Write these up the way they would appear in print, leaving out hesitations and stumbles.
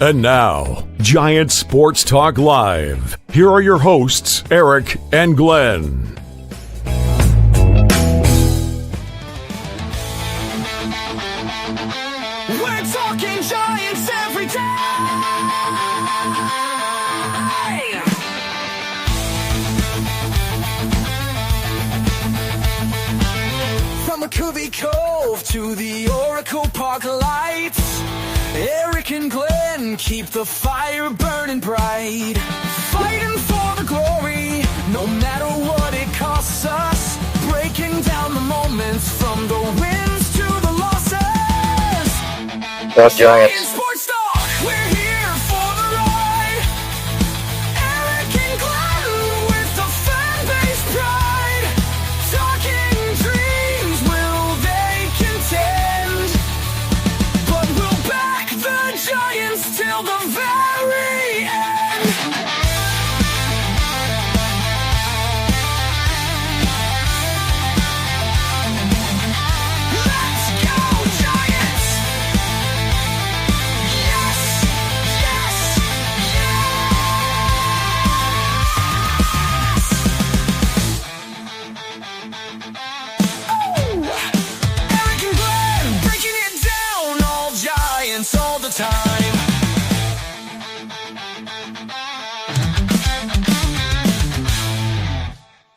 And now, Giant Sports Talk Live. Here are your hosts, Eric and Glenn. We're talking Giants every day. From McCovey Cove to the Oracle Park Lights, Eric and Glenn keep the fire burning bright, fighting for the glory, no matter what it costs us, breaking down the moments from the wins to the losses. Go Giants. Sports Talk, we're here for the ride. Eric and Glenn with the fan base pride, talking dreams, will they contend? But we'll back the Giants till the very end. Let's go Giants! Yes! Yes! Yes! Oh! Eric and Glenn breaking it down, all Giants all the time.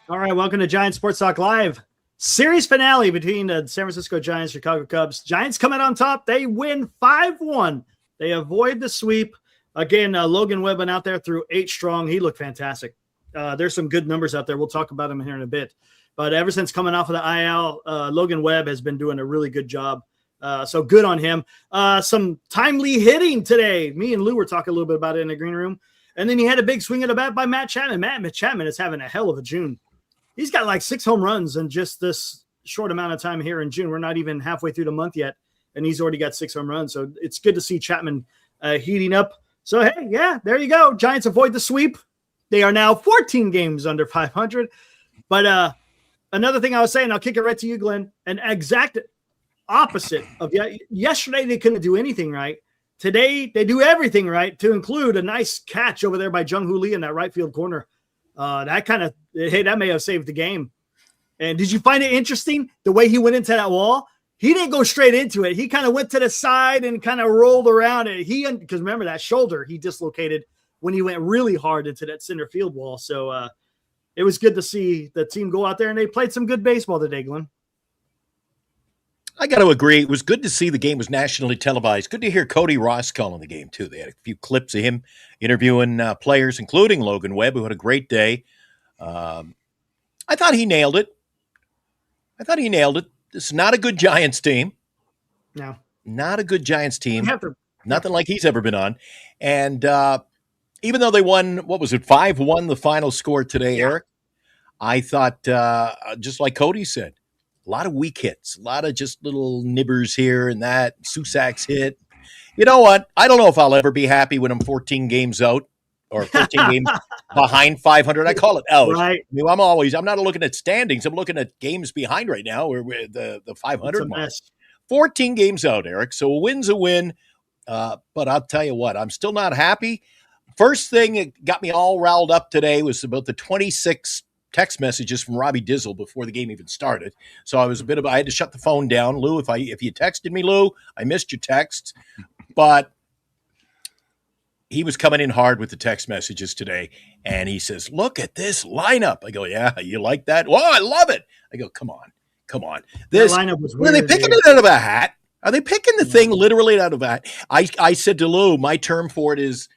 All right, welcome to Giant Sports Talk Live. Series finale between the San Francisco Giants, Chicago Cubs. Giants come out on top. They win 5-1. They avoid the sweep. Again, Logan Webb went out there through 8 strong. He looked fantastic. There's some good numbers out there. We'll talk about him here in a bit. But ever since coming off of the IL, Logan Webb has been doing a really good job. So good on him. Some timely hitting today. Me and Lou were talking a little bit about it in the green room. And then he had a big swing at the bat by Matt Chapman. Matt Chapman is having a hell of a June. He's got like 6 home runs in just this short amount of time here in June. We're not even halfway through the month yet, and he's already got 6 home runs. So it's good to see Chapman heating up. So, hey, yeah, there you go. Giants avoid the sweep. They are now 14 games under 500. But another thing I was saying, I'll kick it right to you, Glenn, an exact opposite of yesterday. They couldn't do anything right. Today, they do everything right, to include a nice catch over there by Jung-Hoo Lee in that right field corner. That may have saved the game. And did you find it interesting the way he went into that wall? He didn't go straight into it. He kind of went to the side and kind of rolled around it. Because remember that shoulder he dislocated when he went really hard into that center field wall. So it was good to see the team go out there, and they played some good baseball today, Glenn. I got to agree. It was good to see the game was nationally televised. Good to hear Cody Ross calling the game, too. They had a few clips of him interviewing players, including Logan Webb, who had a great day. I thought he nailed it. This is not a good Giants team. No. Not a good Giants team. Nothing like he's ever been on. And even though they won, 5-1 the final score today, Eric, I thought, just like Cody said, a lot of weak hits, a lot of just little nibbers here and that. Susak's hit. You know what? I don't know if I'll ever be happy when I'm 14 games out or 14 games behind 500. I call it out. Right. I mean, I'm not looking at standings. I'm looking at games behind right now, or the 500 mark. 14 games out, Eric. So a win's a win. But I'll tell you what, I'm still not happy. First thing that got me all riled up today was about the 26 text messages from Robbie Dizzle before the game even started. So I had to shut the phone down. Lou, if you texted me, Lou, I missed your texts, but he was coming in hard with the text messages today. And he says, look at this lineup. I go, yeah, you like that? Oh, I love it. I go, come on. This lineup was weird. Are they picking it out of a hat? Are they picking the thing literally out of a hat? I said to Lou, my term for it is,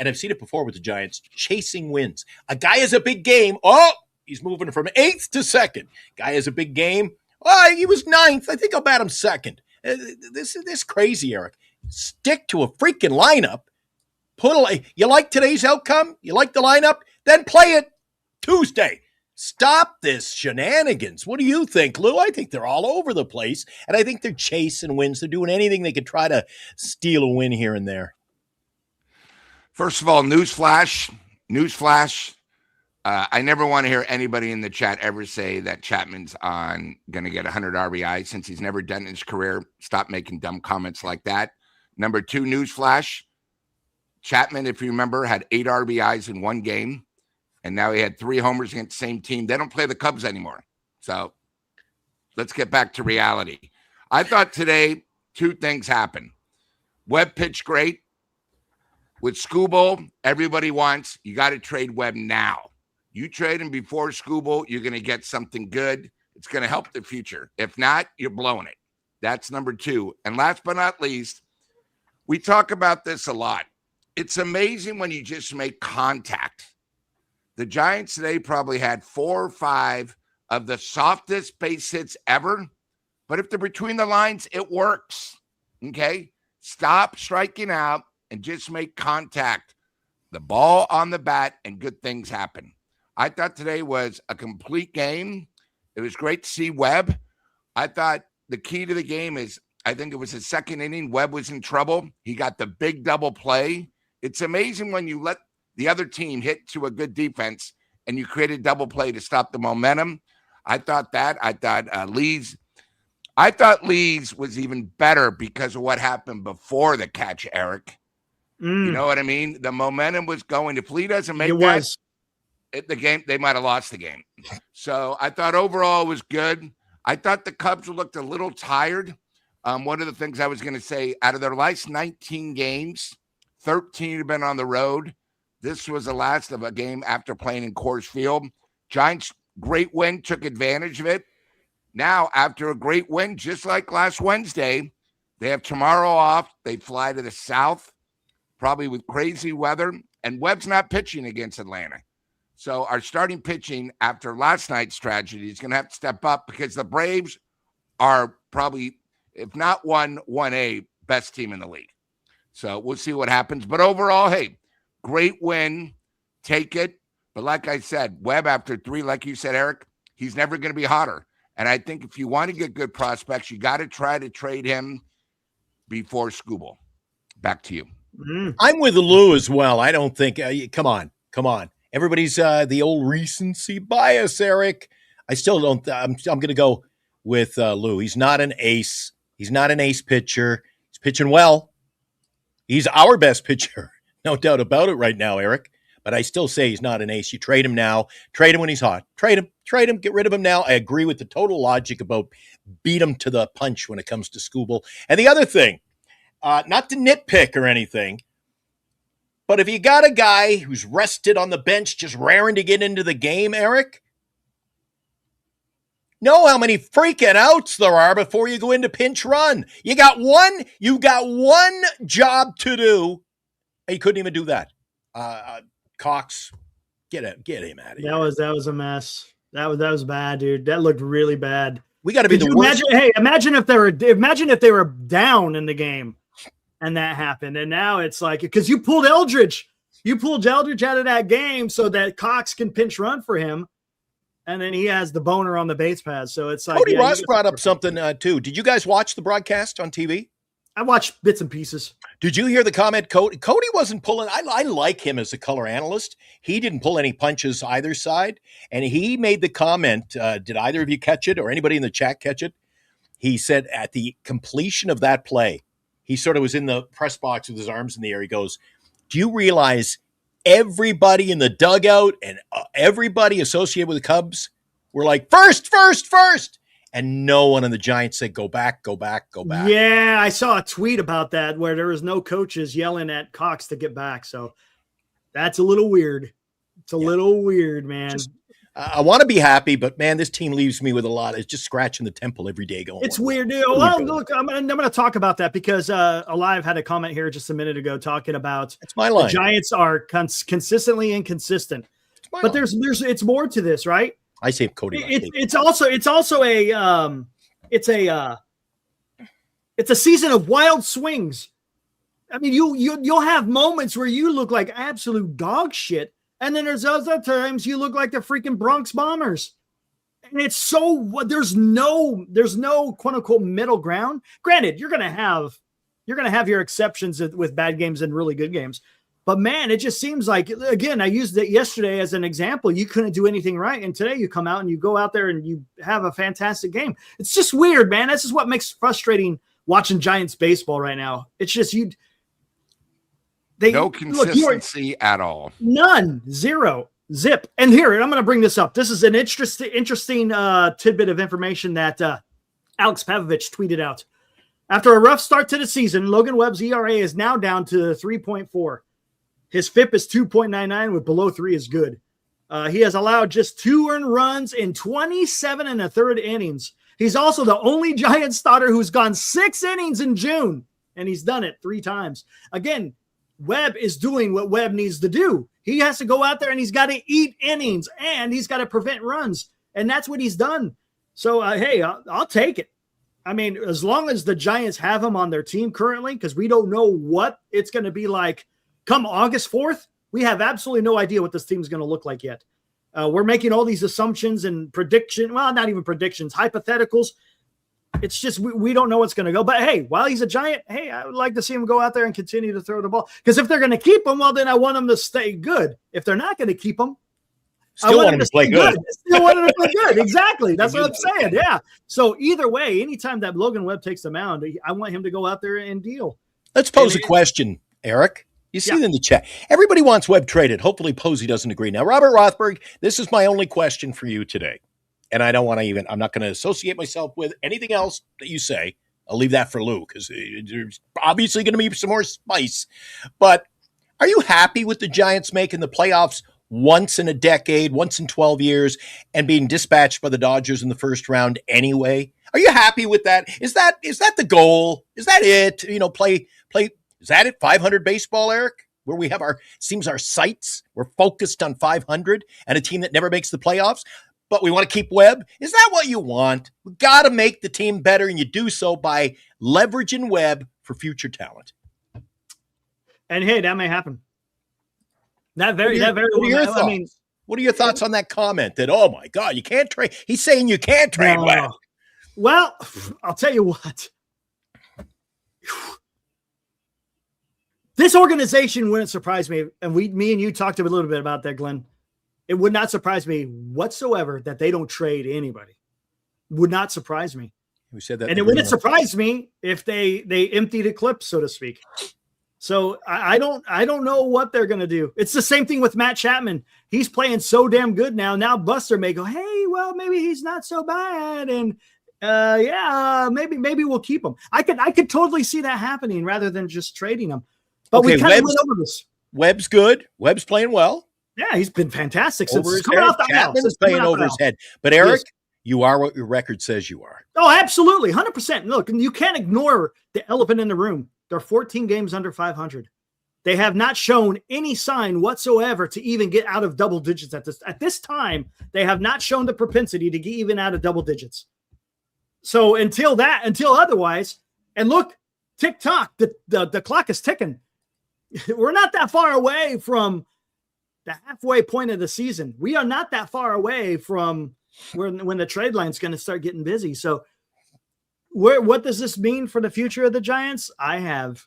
and I've seen it before with the Giants, chasing wins. A guy has a big game. Oh, he's moving from 8th to 2nd. Guy has a big game. Oh, he was 9th. I think I'll bat him 2nd. This is crazy, Eric. Stick to a freaking lineup. You like today's outcome? You like the lineup? Then play it Tuesday. Stop this shenanigans. What do you think, Lou? I think they're all over the place, and I think they're chasing wins. They're doing anything they could try to steal a win here and there. First of all, newsflash. I never want to hear anybody in the chat ever say that Chapman's going to get 100 RBI since he's never done it in his career. Stop making dumb comments like that. Number 2, newsflash. Chapman, if you remember, had 8 RBIs in one game, and now he had 3 homers against the same team. They don't play the Cubs anymore. So let's get back to reality. I thought today 2 things happened. Webb pitched great. With Skubal, everybody wants, you got to trade Webb now. You trade him before Skubal, you're going to get something good. It's going to help the future. If not, you're blowing it. That's number 2. And last but not least, we talk about this a lot. It's amazing when you just make contact. The Giants today probably had 4 or 5 of the softest base hits ever. But if they're between the lines, it works. Okay? Stop striking out and just make contact. The ball on the bat and good things happen. I thought today was a complete game. It was great to see Webb. I thought the key to the game is, I think it was the second inning. Webb was in trouble. He got the big double play. It's amazing when you let the other team hit to a good defense and you create a double play to stop the momentum. I thought that. I thought Lee's was even better because of what happened before the catch, Eric. You know what I mean? The momentum was going. If Lee doesn't make the game, they might have lost the game. So I thought overall it was good. I thought the Cubs looked a little tired. One of the things I was going to say, out of their last 19 games, 13 have been on the road. This was the last of a game after playing in Coors Field. Giants, great win, took advantage of it. Now, after a great win, just like last Wednesday, they have tomorrow off. They fly to the South, probably with crazy weather, and Webb's not pitching against Atlanta. So our starting pitching after last night's tragedy is going to have to step up because the Braves are probably, if not 1A, best team in the league. So we'll see what happens. But overall, hey, great win. Take it. But like I said, Webb after 3, like you said, Eric, he's never going to be hotter. And I think if you want to get good prospects, you got to try to trade him before Skubal. Back to you. I'm with Lou as well. I don't think come on. Everybody's the old recency bias, Eric. I still don't. I'm going to go with Lou. He's not an ace. He's not an ace pitcher. He's pitching well. He's our best pitcher, no doubt about it right now, Eric. But I still say he's not an ace. You trade him now. Trade him when he's hot. Trade him. Get rid of him now. I agree with the total logic about beat him to the punch when it comes to Skubal. And the other thing, not to nitpick or anything, but if you got a guy who's rested on the bench just raring to get into the game, Eric, know how many freaking outs there are before you go into pinch run. You got one job to do, and you couldn't even do that. Cox, get him out of here. That was a mess. That was bad, dude. That looked really bad. We got to be the worst. Imagine if they were down in the game and that happened. And now it's like, because you pulled Eldridge out of that game so that Cox can pinch run for him. And then he has the boner on the base pad. So it's like, Cody Ross brought up something too. Did you guys watch the broadcast on TV? I watched bits and pieces. Did you hear the comment? Cody wasn't pulling. I like him as a color analyst. He didn't pull any punches either side. And he made the comment, did either of you catch it or anybody in the chat catch it? He said at the completion of that play, he sort of was in the press box with his arms in the air. He goes, do you realize everybody in the dugout and everybody associated with the Cubs were like, first. And no one in the Giants said, go back. Yeah, I saw a tweet about that where there was no coaches yelling at Cox to get back. So that's a little weird. It's a little weird, man. I want to be happy, but man, this team leaves me with a lot. It's just scratching the temple every day going. It's weird, dude. Well, look, I'm going to talk about that because Alive had a comment here just a minute ago talking about that's my line. The Giants are consistently inconsistent, but there's it's more to this, right? I say Cody. It's a season of wild swings. I mean, you'll have moments where you look like absolute dog shit, and then there's other times you look like the freaking Bronx Bombers. And it's so there's no quote unquote middle ground. Granted, you're gonna have your exceptions with bad games and really good games. But man, it just seems like, again, I used it yesterday as an example. You couldn't do anything right. And today you come out and you go out there and you have a fantastic game. It's just weird, man. This is what makes frustrating watching Giants baseball right now. It's just No look, consistency at all. none, zero, zip. And here, I'm going to bring this up. This is an interesting tidbit of information that Alex Pavlovich tweeted out. After a rough start to the season, Logan Webb's ERA is now down to 3.4. His FIP is 2.99, with below 3 is good. He has allowed just 2 earned runs in 27 and a third innings. He's also the only Giant starter who's gone 6 innings in June, and he's done it 3 times. Again, Webb is doing what Webb needs to do. He has to go out there and he's got to eat innings, and he's got to prevent runs, and that's what he's done. So, hey, I'll take it. I mean, as long as the Giants have him on their team currently, because we don't know what it's going to be like come August 4th. We have absolutely no idea what this team is going to look like yet. We're making all these assumptions and prediction. Well, not even predictions, hypotheticals. It's just we don't know what's going to go. But, hey, while he's a Giant, hey, I would like to see him go out there and continue to throw the ball. Because if they're going to keep him, well, then I want him to stay good. If they're not going to keep him, Still want him to play good. Still want him to play good. Exactly. That's what I'm saying. Yeah. So either way, anytime that Logan Webb takes the mound, I want him to go out there and deal. Let's pose a question, Eric. You see it in the chat. Everybody wants Webb traded. Hopefully Posey doesn't agree. Now, Robert Rothberg, this is my only question for you today. And I don't want to I'm not going to associate myself with anything else that you say. I'll leave that for Lou, because there's obviously going to be some more spice. But are you happy with the Giants making the playoffs once in a decade, once in 12 years, and being dispatched by the Dodgers in the first round anyway? Are you happy with that? Is that the goal? Is that it? Play. Is that it? 500 baseball, Eric? Where we have our sights. We're focused on 500 and a team that never makes the playoffs, but we want to keep Webb. Is that what you want? We've got to make the team better, and you do so by leveraging Webb for future talent. And hey, that may happen. What are your thoughts on that comment that, oh my God, you can't trade? He's saying you can't trade Webb. Well, I'll tell you what. This organization wouldn't surprise me. And me and you talked a little bit about that, Glenn. It would not surprise me whatsoever that they don't trade anybody. Would not surprise me. We said that. And it wouldn't surprise me if they emptied a clip, so to speak. So I don't know what they're going to do. It's the same thing with Matt Chapman. He's playing so damn good now. Now Buster may go, hey, well, maybe he's not so bad. And maybe we'll keep him. I could totally see that happening rather than just trading him. But we kind of went over this. Webb's good. Webb's playing well. Yeah, he's been fantastic since over coming off the mound. Chapman's playing over his head. But Eric, you are what your record says you are. Oh, absolutely. 100%. Look, and you can't ignore the elephant in the room. They're 14 games under 500. They have not shown any sign whatsoever to even get out of double digits at this time. They have not shown the propensity to get even out of double digits. So until otherwise, and look, tick tock, the clock is ticking. We're not that far away from the halfway point of the season. We are not that far away from when the trade line is going to start getting busy. So what does this mean for the future of the Giants? I have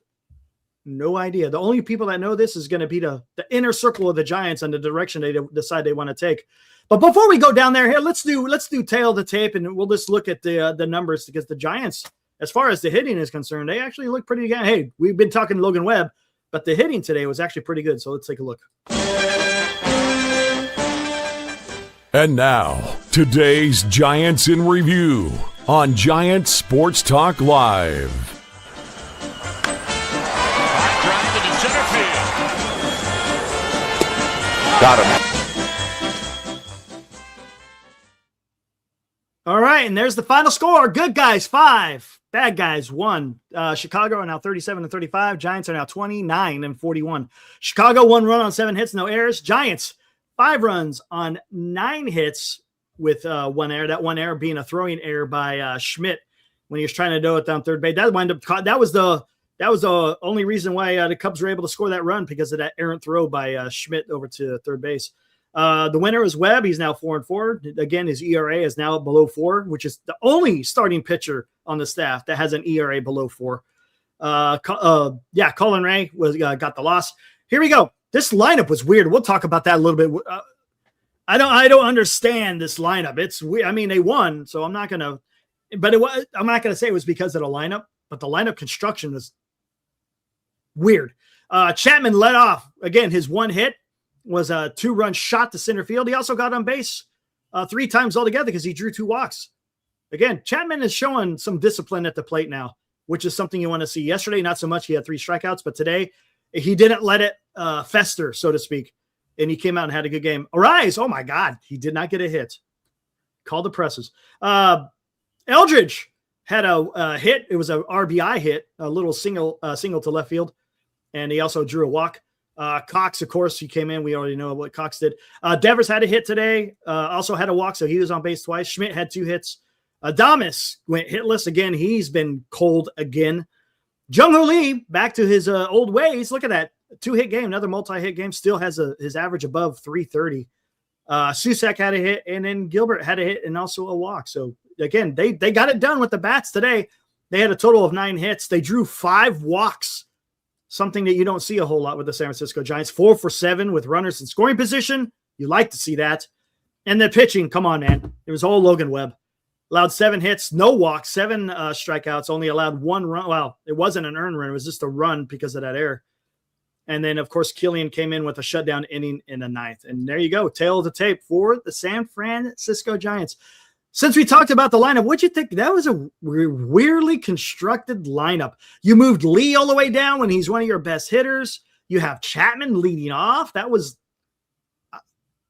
no idea. The only people that know this is going to be the inner circle of the Giants and the direction they decide they want to take. But before we go down there, here, let's do tail of the tape, and we'll just look at the numbers, because the Giants, as far as the hitting is concerned, they actually look pretty good. Hey, we've been talking Logan Webb, but the hitting today was actually pretty good. So let's take a look. And now, today's Giants in Review on Giant Sports Talk Live. Drive into center field. Got him. All right, and there's the final score. Good guys, 5. Bad guys, 1. Chicago are now 37-35. Giants are now 29-41. Chicago 1 run on 7 hits, no errors. Giants 5 runs on 9 hits with 1 error. That 1 error being a throwing error by Schmidt when he was trying to do it down third base. That was the only reason why the Cubs were able to score that run, because of that errant throw by Schmidt over to third base. The winner is Webb. He's now 4-4. Again, his ERA is now below 4, which is the only starting pitcher on the staff that has an ERA below 4. Colin Ray got the loss. Here we go. This lineup was weird. We'll talk about that a little bit. I don't understand this lineup. It's weird. I mean, they won, so I'm not gonna say it was because of the lineup, but the lineup construction was weird. Chapman led off. Again, his one hit was a 2-run shot to center field. He also got on base 3 times altogether because he drew 2 walks. Again, Chapman is showing some discipline at the plate now, which is something you want to see. Yesterday, not so much. He had 3 strikeouts, but today he didn't let it fester, so to speak, and he came out and had a good game. Arise! Oh, my God. He did not get a hit. Call the presses. Eldridge had a hit. It was a RBI hit, a little single to left field, and he also drew a walk. Cox, of course, he came in. We already know what Cox did. Devers had a hit today, also had a walk, so he was on base twice. Schmidt had 2 hits. Adames went hitless again. He's been cold again. Jung-Hoo Lee, back to his old ways. Look at that. 2-hit game, another multi-hit game. Still has his average above 330. Susak had a hit, and then Gilbert had a hit and also a walk. So, again, they got it done with the bats today. They had a total of 9 hits. They drew 5 walks, something that you don't see a whole lot with the San Francisco Giants. 4 for 7 with runners in scoring position. You like to see that. And the pitching, come on, man. It was all Logan Webb. Allowed 7 hits, no walks, 7 strikeouts, only allowed 1 run. Well, it wasn't an earned run. It was just a run because of that error. And then, of course, Killian came in with a shutdown inning in the 9th. And there you go, tail of the tape for the San Francisco Giants. Since we talked about the lineup, what'd you think? That was a weirdly constructed lineup. You moved Lee all the way down when he's one of your best hitters. You have Chapman leading off. That was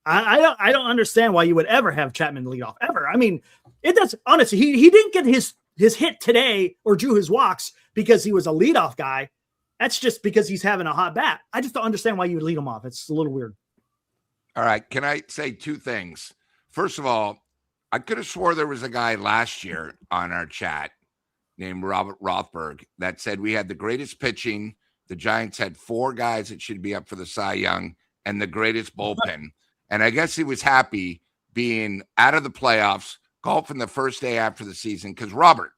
I don't understand why you would ever have Chapman lead off, ever. I mean, it does. Honestly, he didn't get his hit today or drew his walks because he was a leadoff guy. That's just because he's having a hot bat. I just don't understand why you would lead him off. It's a little weird. All right. Can I say 2 things? First of all, I could have swore there was a guy last year on our chat named Robert Rothberg that said we had the greatest pitching. The Giants had 4 guys that should be up for the Cy Young and the greatest bullpen. And I guess he was happy being out of the playoffs, golfing the first day after the season. Because, Robert,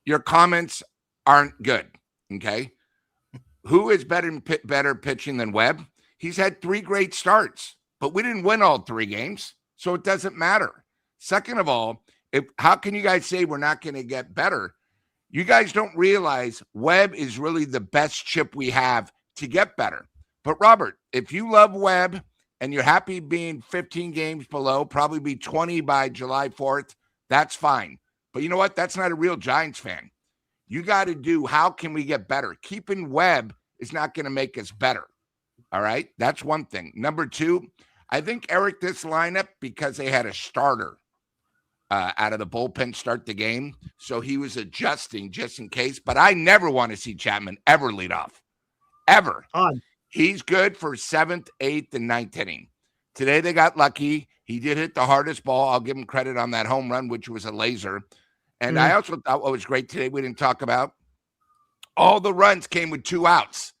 your comments aren't good, okay? Who is better pitching than Webb? He's had 3 great starts, but we didn't win all 3 games, so it doesn't matter. Second of all, how can you guys say we're not going to get better? You guys don't realize Webb is really the best chip we have to get better. But, Robert, if you love Webb and you're happy being 15 games below, probably be 20 by July 4th, that's fine. But you know what? That's not a real Giants fan. You got to do, how can we get better? Keeping Webb is not going to make us better. All right? That's one thing. Number 2, I think, Eric, this lineup, because they had a starter out of the bullpen start the game, so he was adjusting just in case. But I never want to see Chapman ever lead off. Ever. Odd. He's good for 7th, 8th, and 9th inning. Today they got lucky. He did hit the hardest ball. I'll give him credit on that home run, which was a laser. And I also thought what was great today, we didn't talk about, all the runs came with 2 outs,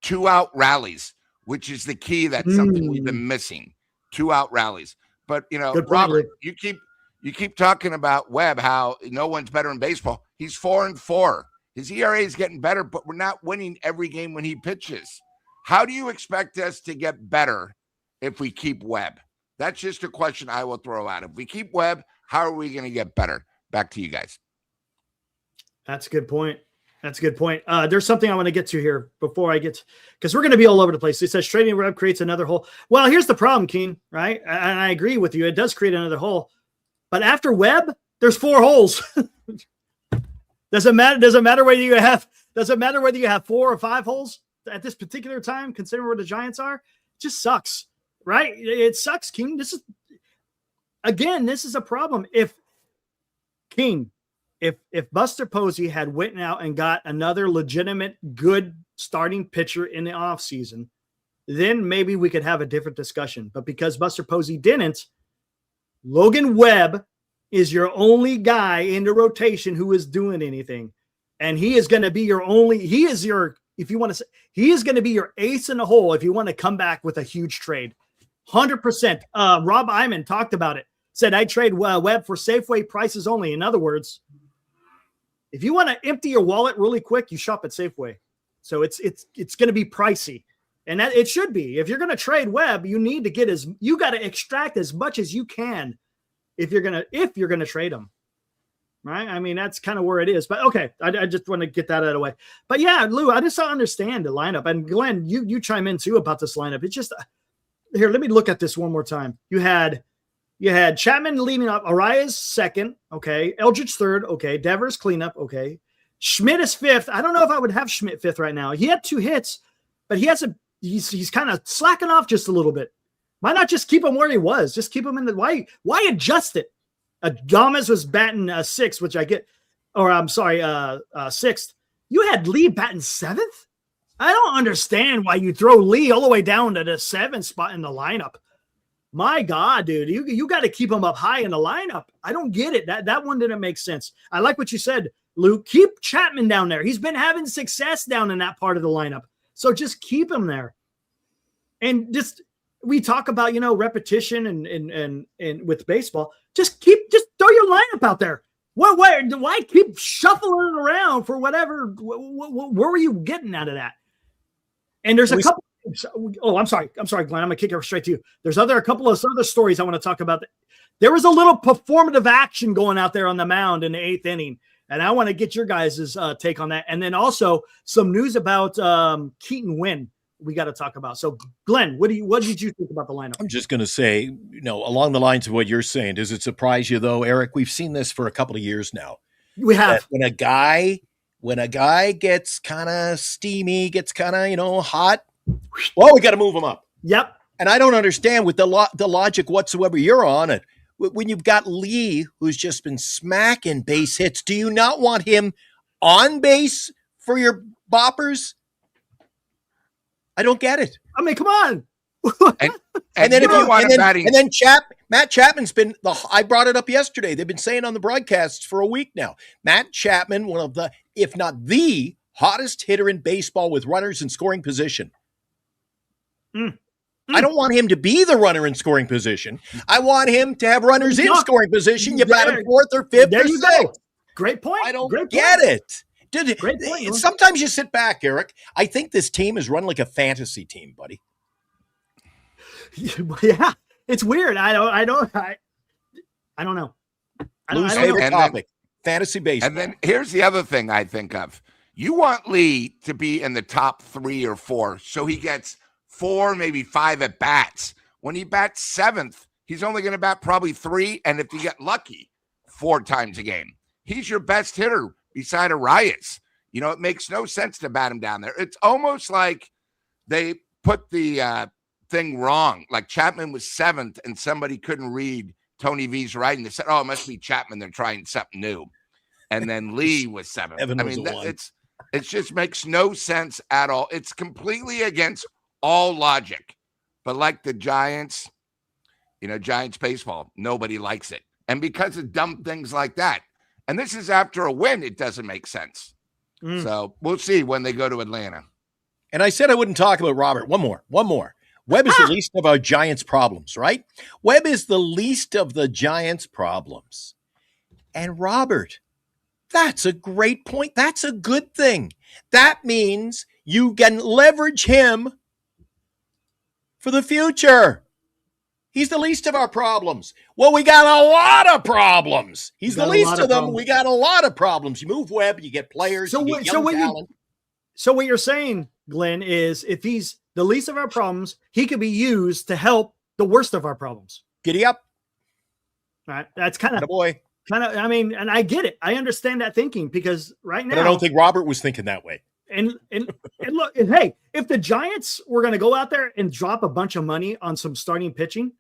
2-out rallies, which is the key. That's something we've been missing, 2-out rallies. But, you know, Robert, you keep talking about Webb, how no one's better in baseball. He's 4-4. His ERA is getting better, but we're not winning every game when he pitches. How do you expect us to get better if we keep Webb? That's just a question I will throw out. If we keep Webb, how are we going to get better? Back to you guys. That's a good point. There's something I want to get to here before I get, because we're going to be all over the place. It says trading Webb creates another hole. Well, here's the problem, Keen, right? And I agree with you. It does create another hole. But after Webb, there's 4 holes. Doesn't matter whether you have 4 or 5 holes at this particular time, considering where the Giants are. It just sucks, right? It sucks, King. This is a problem. If Buster Posey had went out and got another legitimate good starting pitcher in the offseason, then maybe we could have a different discussion. But because Buster Posey didn't, Logan Webb is your only guy in the rotation who is doing anything. And he is going to be your ace in the hole if you want to come back with a huge trade. 100%. Rob Iman talked about it. Said, I'd trade Webb for Safeway prices only. In other words, if you want to empty your wallet really quick, you shop at Safeway. So it's going to be pricey. And that it should be. If you're going to trade Webb, you need to you got to extract as much as you can if you're going to trade him. right? I mean, that's kind of where it is. But okay, I just want to get that out of the way. But yeah, Lou, I just don't understand the lineup. And Glenn, you chime in too about this lineup. It's just here. Let me look at this one more time. You had Chapman leading up, Arias second, okay, Eldridge third, okay, Devers cleanup, okay, Schmidt is fifth. I don't know if I would have Schmidt fifth right now. He had 2 hits, but he's kind of slacking off just a little bit. Why not just keep him where he was? Just keep him in the why adjust it? Gomez was batting 6th, which I get, or I'm sorry, 6th. You had Lee batting 7th. I don't understand why you throw Lee all the way down to the 7th spot in the lineup. My God, dude, you got to keep him up high in the lineup. I don't get it. That one didn't make sense. I like what you said, Luke. Keep Chapman down there. He's been having success down in that part of the lineup. So just keep him there. And just we talk about, repetition and with baseball. Just throw your lineup out there. Why keep shuffling it around for whatever? Where were you getting out of that? And there's a couple. Oh, I'm sorry, Glenn. I'm gonna kick it straight to you. There's a couple of other stories I want to talk about. There was a little performative action going out there on the mound in the 8th inning, and I want to get your guys' take on that. And then also some news about Keaton Wynn. We got to talk about. So, Glenn, what did you think about the lineup? I'm just going to say, along the lines of what you're saying, does it surprise you though, Eric? We've seen this for a couple of years now. We have. When a guy gets kind of steamy, gets kind of, hot, well, we got to move him up. Yep. And I don't understand with the logic whatsoever you're on it. When you've got Lee, who's just been smacking base hits, do you not want him on base for your boppers? I don't get it. I mean, come on. and then Matt Chapman's been I brought it up yesterday. They've been saying on the broadcasts for a week now. Matt Chapman, one of the, if not the hottest hitter in baseball with runners in scoring position. I don't want him to be the runner in scoring position. I want him to have runners in scoring position. You bat him 4th or 5th or 6th. Great point. I don't get it. Great point. Sometimes you sit back, Eric. I think this team is run like a fantasy team, buddy. Yeah, it's weird. I don't know. Lou's favorite topic, fantasy baseball. And then here's the other thing I think of. You want Lee to be in the top 3 or 4, so he gets 4, maybe 5 at bats. When he bats 7th, he's only going to bat probably 3, and if you get lucky, 4 times a game. He's your best hitter beside Arias. It makes no sense to bat him down there. It's almost like they put the thing wrong. Like Chapman was 7th, and somebody couldn't read Tony V's writing. They said, "Oh, it must be Chapman. They're trying something new." And then Lee was 7th. It just makes no sense at all. It's completely against all logic. But like the Giants, Giants baseball, nobody likes it. And because of dumb things like that. And this is after a win, it doesn't make sense. So we'll see when they go to Atlanta. And I said I wouldn't talk about Robert. One more. Webb is the least of our Giants' problems, right? Webb is the least of the Giants' problems. And Robert, that's a great point. That's a good thing. That means you can leverage him for the future. He's the least of our problems. Well, we got a lot of problems. He's the least of them. We got a lot of problems. You move Webb, you get players, you get young talent. So what you're saying, Glenn, is if he's the least of our problems, he could be used to help the worst of our problems. Giddy up. All right. That's kind of boy. I mean, and I get it. I understand that thinking because right now. But I don't think Robert was thinking that way. And look, and hey, if the Giants were going to go out there and drop a bunch of money on some starting pitching,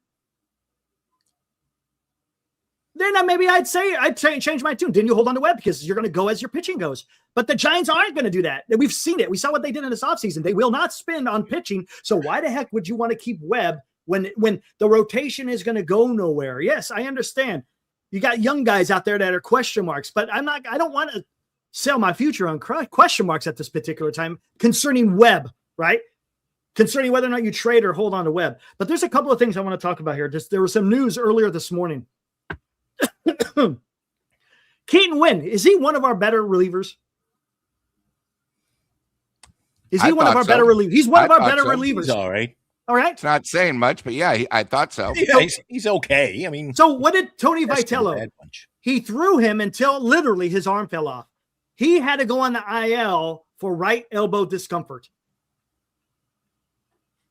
then maybe I'd change my tune. Didn't you hold on to Webb because you're going to go as your pitching goes? But the Giants aren't going to do that. We've seen it. We saw what they did in this offseason. They will not spend on pitching. So why the heck would you want to keep Webb when the rotation is going to go nowhere? Yes, I understand. You got young guys out there that are question marks, but I don't want to sell my future on question marks at this particular time concerning Webb, right? Concerning whether or not you trade or hold on to Webb. But there's a couple of things I want to talk about here. There was some news earlier this morning. Keaton Wynn, is he one of our better relievers? Is he one of our better relievers? He's one of our better relievers. He's all right. All right. It's not saying much, but yeah, I thought so. Yeah, he's okay. I mean, So what did Tony that's not a Vitello? bad bunch. He threw him until literally his arm fell off. He had to go on the IL for right elbow discomfort.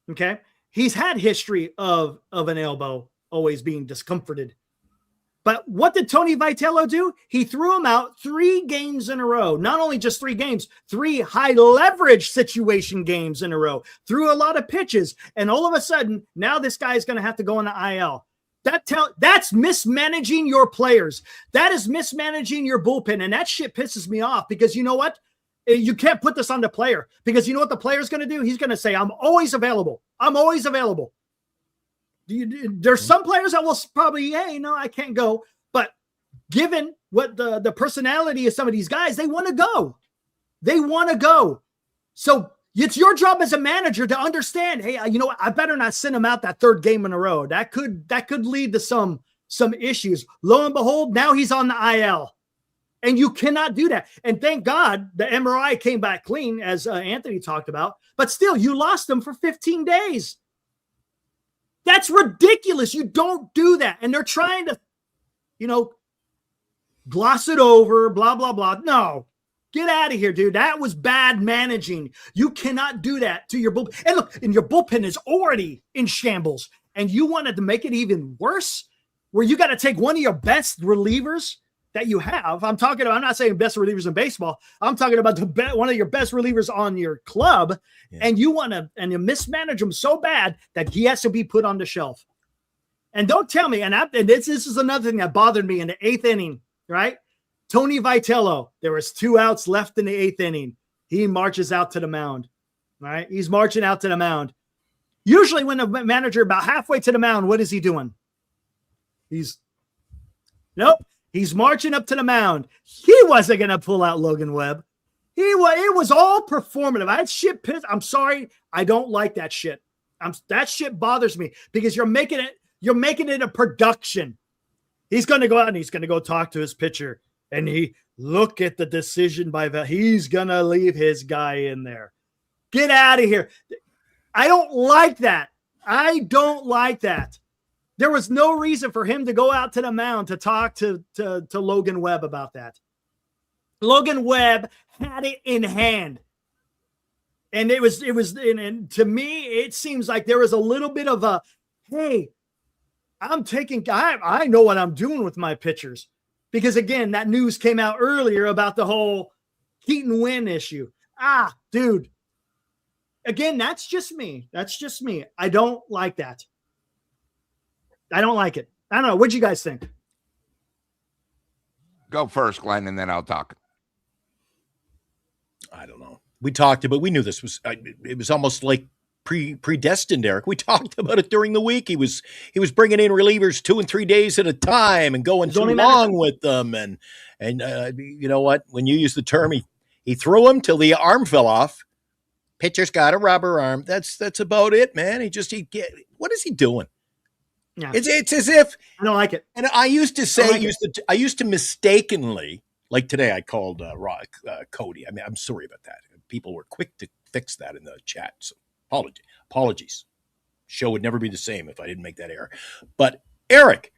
Okay. He's had history of an elbow always being discomforted. But what did Tony Vitello do? He threw him out 3 games in a row. Not only just 3 games, 3 high leverage situation games in a row. Threw a lot of pitches. And all of a sudden, now this guy is going to have to go on the IL. That's mismanaging your players. That is mismanaging your bullpen. And that shit pisses me off because you know what? You can't put this on the player because you know what the player's going to do? He's going to say, I'm always available. I'm always available. There's some players that will probably, hey, no, I can't go. But given what the personality of some of these guys, they want to go. They want to go. So it's your job as a manager to understand, hey, you know what? I better not send him out that 3rd game in a row. That could lead to some issues. Lo and behold, now he's on the IL. And you cannot do that. And thank God the MRI came back clean, as Anthony talked about. But still, you lost him for 15 days. That's ridiculous. You don't do that. And they're trying to, gloss it over, blah, blah, blah. No, get out of here, dude. That was bad managing. You cannot do that to your bullpen. And look, and your bullpen is already in shambles. And you wanted to make it even worse, where you got to take one of your best relievers that you have. I'm not saying best relievers in baseball. I'm talking about one of your best relievers on your club. Yeah. And you mismanage him so bad that he has to be put on the shelf. And don't tell me, and this is another thing that bothered me in the 8th inning, right? Tony Vitello, there was 2 outs left in the 8th inning. He marches out to the mound, right? He's marching out to the mound. Usually when the manager about halfway to the mound, what is he doing? He's marching up to the mound. He wasn't going to pull out Logan Webb. It was all performative. I had shit pissed. I'm sorry. I don't like that shit. That shit bothers me because you're making it a production. He's going to go out and he's going to go talk to his pitcher. And look at the decision by he's going to leave his guy in there. Get out of here. I don't like that. There was no reason for him to go out to the mound to talk to Logan Webb about that. Logan Webb had it in hand. And and to me, it seems like there was a little bit of a, hey, I know what I'm doing with my pitchers. Because again, that news came out earlier about the whole Keaton Wynn issue. Dude. Again, that's just me. I don't like that. I don't like it. I don't know. What'd you guys think? Go first, Glenn, and then I'll talk. I don't know. We talked about, we knew this was, it was almost like predestined, Eric. We talked about it during the week. He was bringing in relievers 2 and 3 days at a time and going too long with them. And you know what? When you use the term, he threw him till the arm fell off. Pitcher's got a rubber arm. That's about it, man. What is he doing? Yeah. It's as if I don't like it. And I used to say, I used to mistakenly, like today, I called Cody. I mean, I'm sorry about that. People were quick to fix that in the chat. So apologies. Show would never be the same if I didn't make that error. But Eric,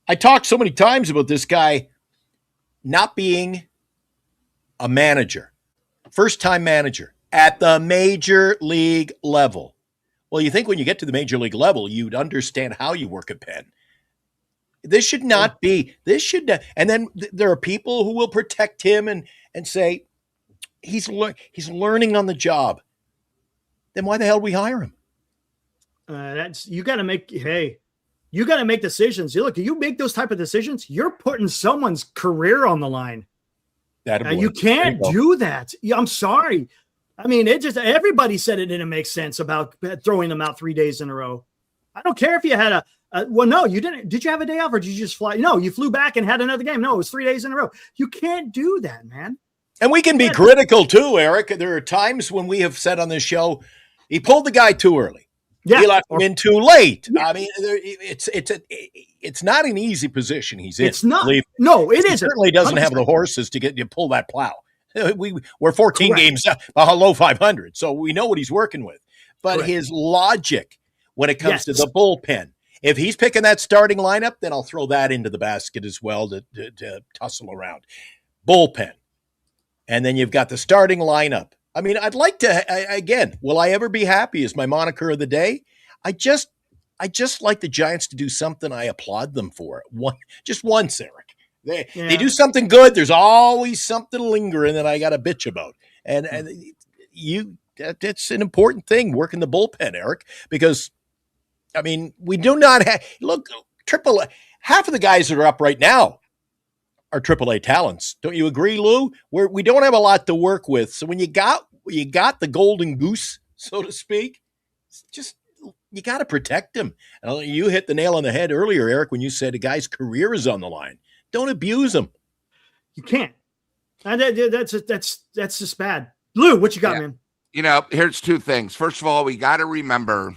I talked so many times about this guy not being a manager, first-time manager at the major league level. Well, you think when you get to the major league level, you'd understand how you work a pen. This should not be. And then there are people who will protect him and say he's learning on the job. Then why the hell do we hire him? You got to make decisions. Look, you make those type of decisions, you're putting someone's career on the line. You can't do that. I'm sorry. I mean, everybody said it didn't make sense about throwing them out 3 days in a row. I don't care if you had no, you didn't. Did you have a day off or did you just fly? No, you flew back and had another game. No, it was 3 days in a row. You can't do that, man. And we can be critical too, Eric. There are times when we have said on this show, he pulled the guy too early. Yeah. He left him in too late. Yeah. I mean, it's not an easy position he's in. It's not. No, it isn't. He certainly doesn't 100%. Have the horses to pull that plow. We're 14 games below 500, so we know what he's working with. but Correct. his logic when it comes to Yes. the bullpen. If he's picking that starting lineup, then I'll throw that into the basket as well to tussle around. Bullpen. And then you've got the starting lineup. I mean, I'd like to, again, will I ever be happy is my moniker of the day. I just like the Giants to do something I applaud them for. Just once, Eric. They do something good. There's always something lingering that I got to bitch about. And that's an important thing, working the bullpen, Eric, because, I mean, we do not have, look, half of the guys that are up right now are AAA talents. Don't you agree, Lou? We don't have a lot to work with. So when you got the golden goose, so to speak, just you got to protect him. You hit the nail on the head earlier, Eric, when you said a guy's career is on the line. Don't abuse him. You can't. And that's just bad. Lou, what you got, man? You know, here's two things. First of all, we got to remember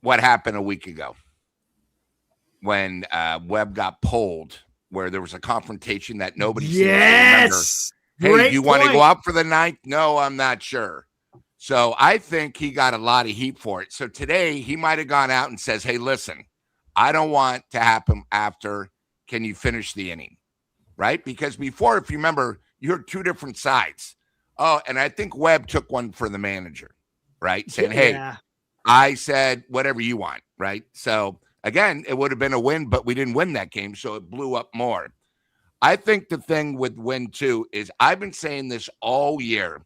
what happened a week ago when Webb got pulled, where there was a confrontation that nobody seems to remember. Hey, Great you want to point. go out for the ninth? No, I'm not sure. So I think he got a lot of heat for it. So today he might have gone out and says, hey, listen, I don't want to happen after. Can you finish the inning? Right? Because before, if you remember, you heard two different sides. Oh, and I think Webb took one for the manager, right? Saying, hey, I said whatever you want, right? So again, it would have been a win, but we didn't win that game, so it blew up more. I think the thing with win two is I've been saying this all year.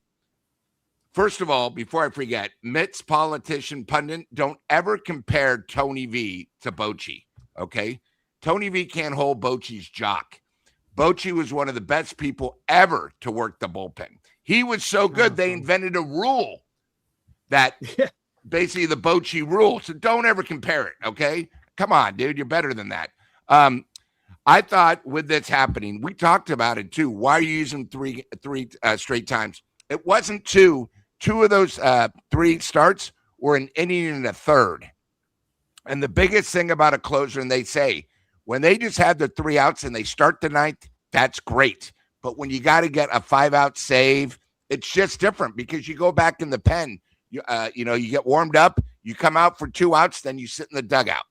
First of all, before I forget, Mitt's politician pundit, don't ever compare Tony V to Bochy, okay? Tony V can't hold Bochy's jock. Bochy was one of the best people ever to work the bullpen. He was so good, they invented a rule that basically the Bochy rule. So don't ever compare it, okay? Come on, dude, you're better than that. I thought with this happening, we talked about it too. Why are you using three straight times? It wasn't two. Two of those three starts were an inning and a third. And the biggest thing about a closer, and they say, when they just have the 3 outs and they start the ninth, that's great. But when you got to get a 5-out save, it's just different because you go back in the pen. You get warmed up, you come out for 2 outs, then you sit in the dugout.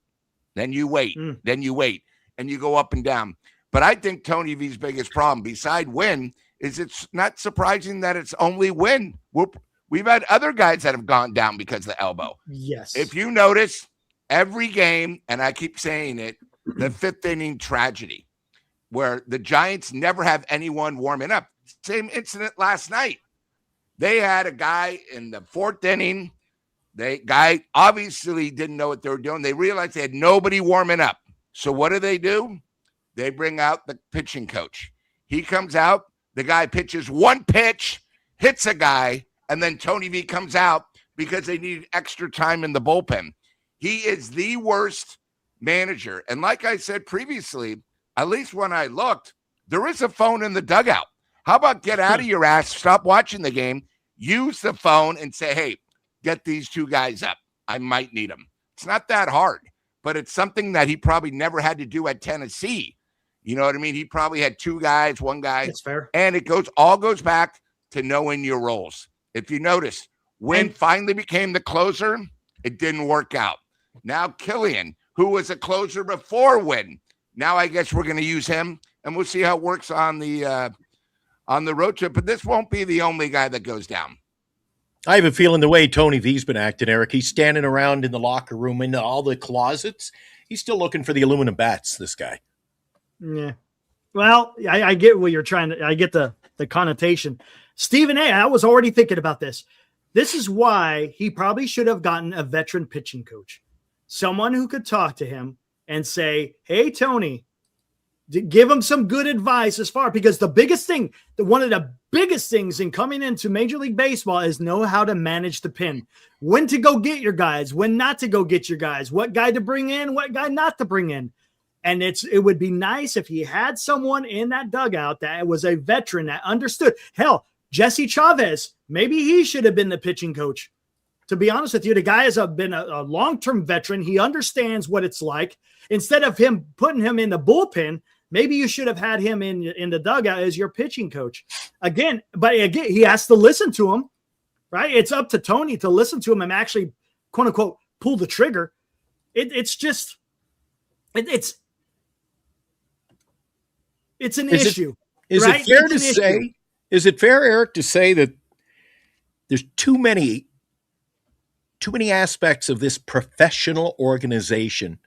Then you wait, and you go up and down. But I think Tony V's biggest problem, beside win, is it's not surprising that it's only win. We've had other guys that have gone down because of the elbow. Yes. If you notice, every game, and I keep saying it, the 5th inning tragedy, where the Giants never have anyone warming up. Same incident last night. They had a guy in the 4th inning. The guy obviously didn't know what they were doing. They realized they had nobody warming up. So what do? They bring out the pitching coach. He comes out. The guy pitches one pitch, hits a guy, and then Tony V comes out because they needed extra time in the bullpen. He is the worst manager. And like I said previously, at least when I looked, there is a phone in the dugout. How about get out of your ass, stop watching the game, use the phone and say, hey, get these 2 guys up. I might need them. It's not that hard, but it's something that he probably never had to do at Tennessee. You know what I mean? He probably had 2 guys, 1 guy. That's fair. And it all goes back to knowing your roles. If you notice, when finally became the closer, it didn't work out. Now Killian, who was a closer before Wynn, now I guess we're going to use him, and we'll see how it works on the road trip. But this won't be the only guy that goes down. I have a feeling the way Tony V's been acting, Eric, he's standing around in the locker room in all the closets. He's still looking for the aluminum bats, this guy. Yeah. Well, I get what you're trying to – I get the connotation. Stephen A., I was already thinking about this. This is why he probably should have gotten a veteran pitching coach, someone who could talk to him and say, hey, Tony, give him some good advice as far, because the biggest thing, one of the biggest things in coming into Major League Baseball is know how to manage the pen, when to go get your guys, when not to go get your guys, what guy to bring in, what guy not to bring in. And it would be nice if he had someone in that dugout that was a veteran that understood. Hell, Jesse Chavez, maybe he should have been the pitching coach. To be honest with you, the guy has been a long-term veteran. He understands what it's like. Instead of putting him in the bullpen, maybe you should have had him in the dugout as your pitching coach. But he has to listen to him. right? It's up to Tony to listen to him and actually, quote unquote, pull the trigger. It's an issue. Is right? it fair It's to an say? issue. Is it fair, Eric, to say that there's too many aspects of this professional organization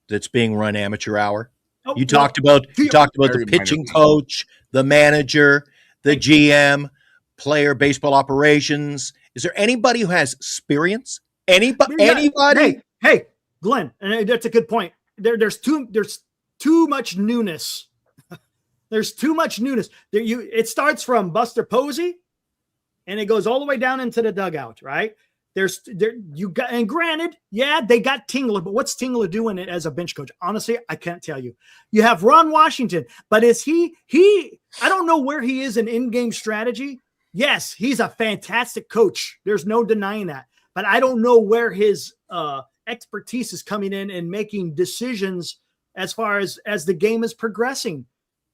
that's being run amateur hour? Oh, You talked about the Very pitching minor. coach, the manager, the GM, player, baseball operations. Is there anybody who has experience? Anybody? Hey, Glenn, and that's a good point. There's too much newness. There's too much newness. It starts from Buster Posey, and it goes all the way down into the dugout, right? And granted, yeah, they got Tingler, but what's Tingler doing it as a bench coach? Honestly, I can't tell you. You have Ron Washington, but is he I don't know where he is in-game strategy. Yes, he's a fantastic coach. There's no denying that. But I don't know where his expertise is coming in and making decisions as far as the game is progressing.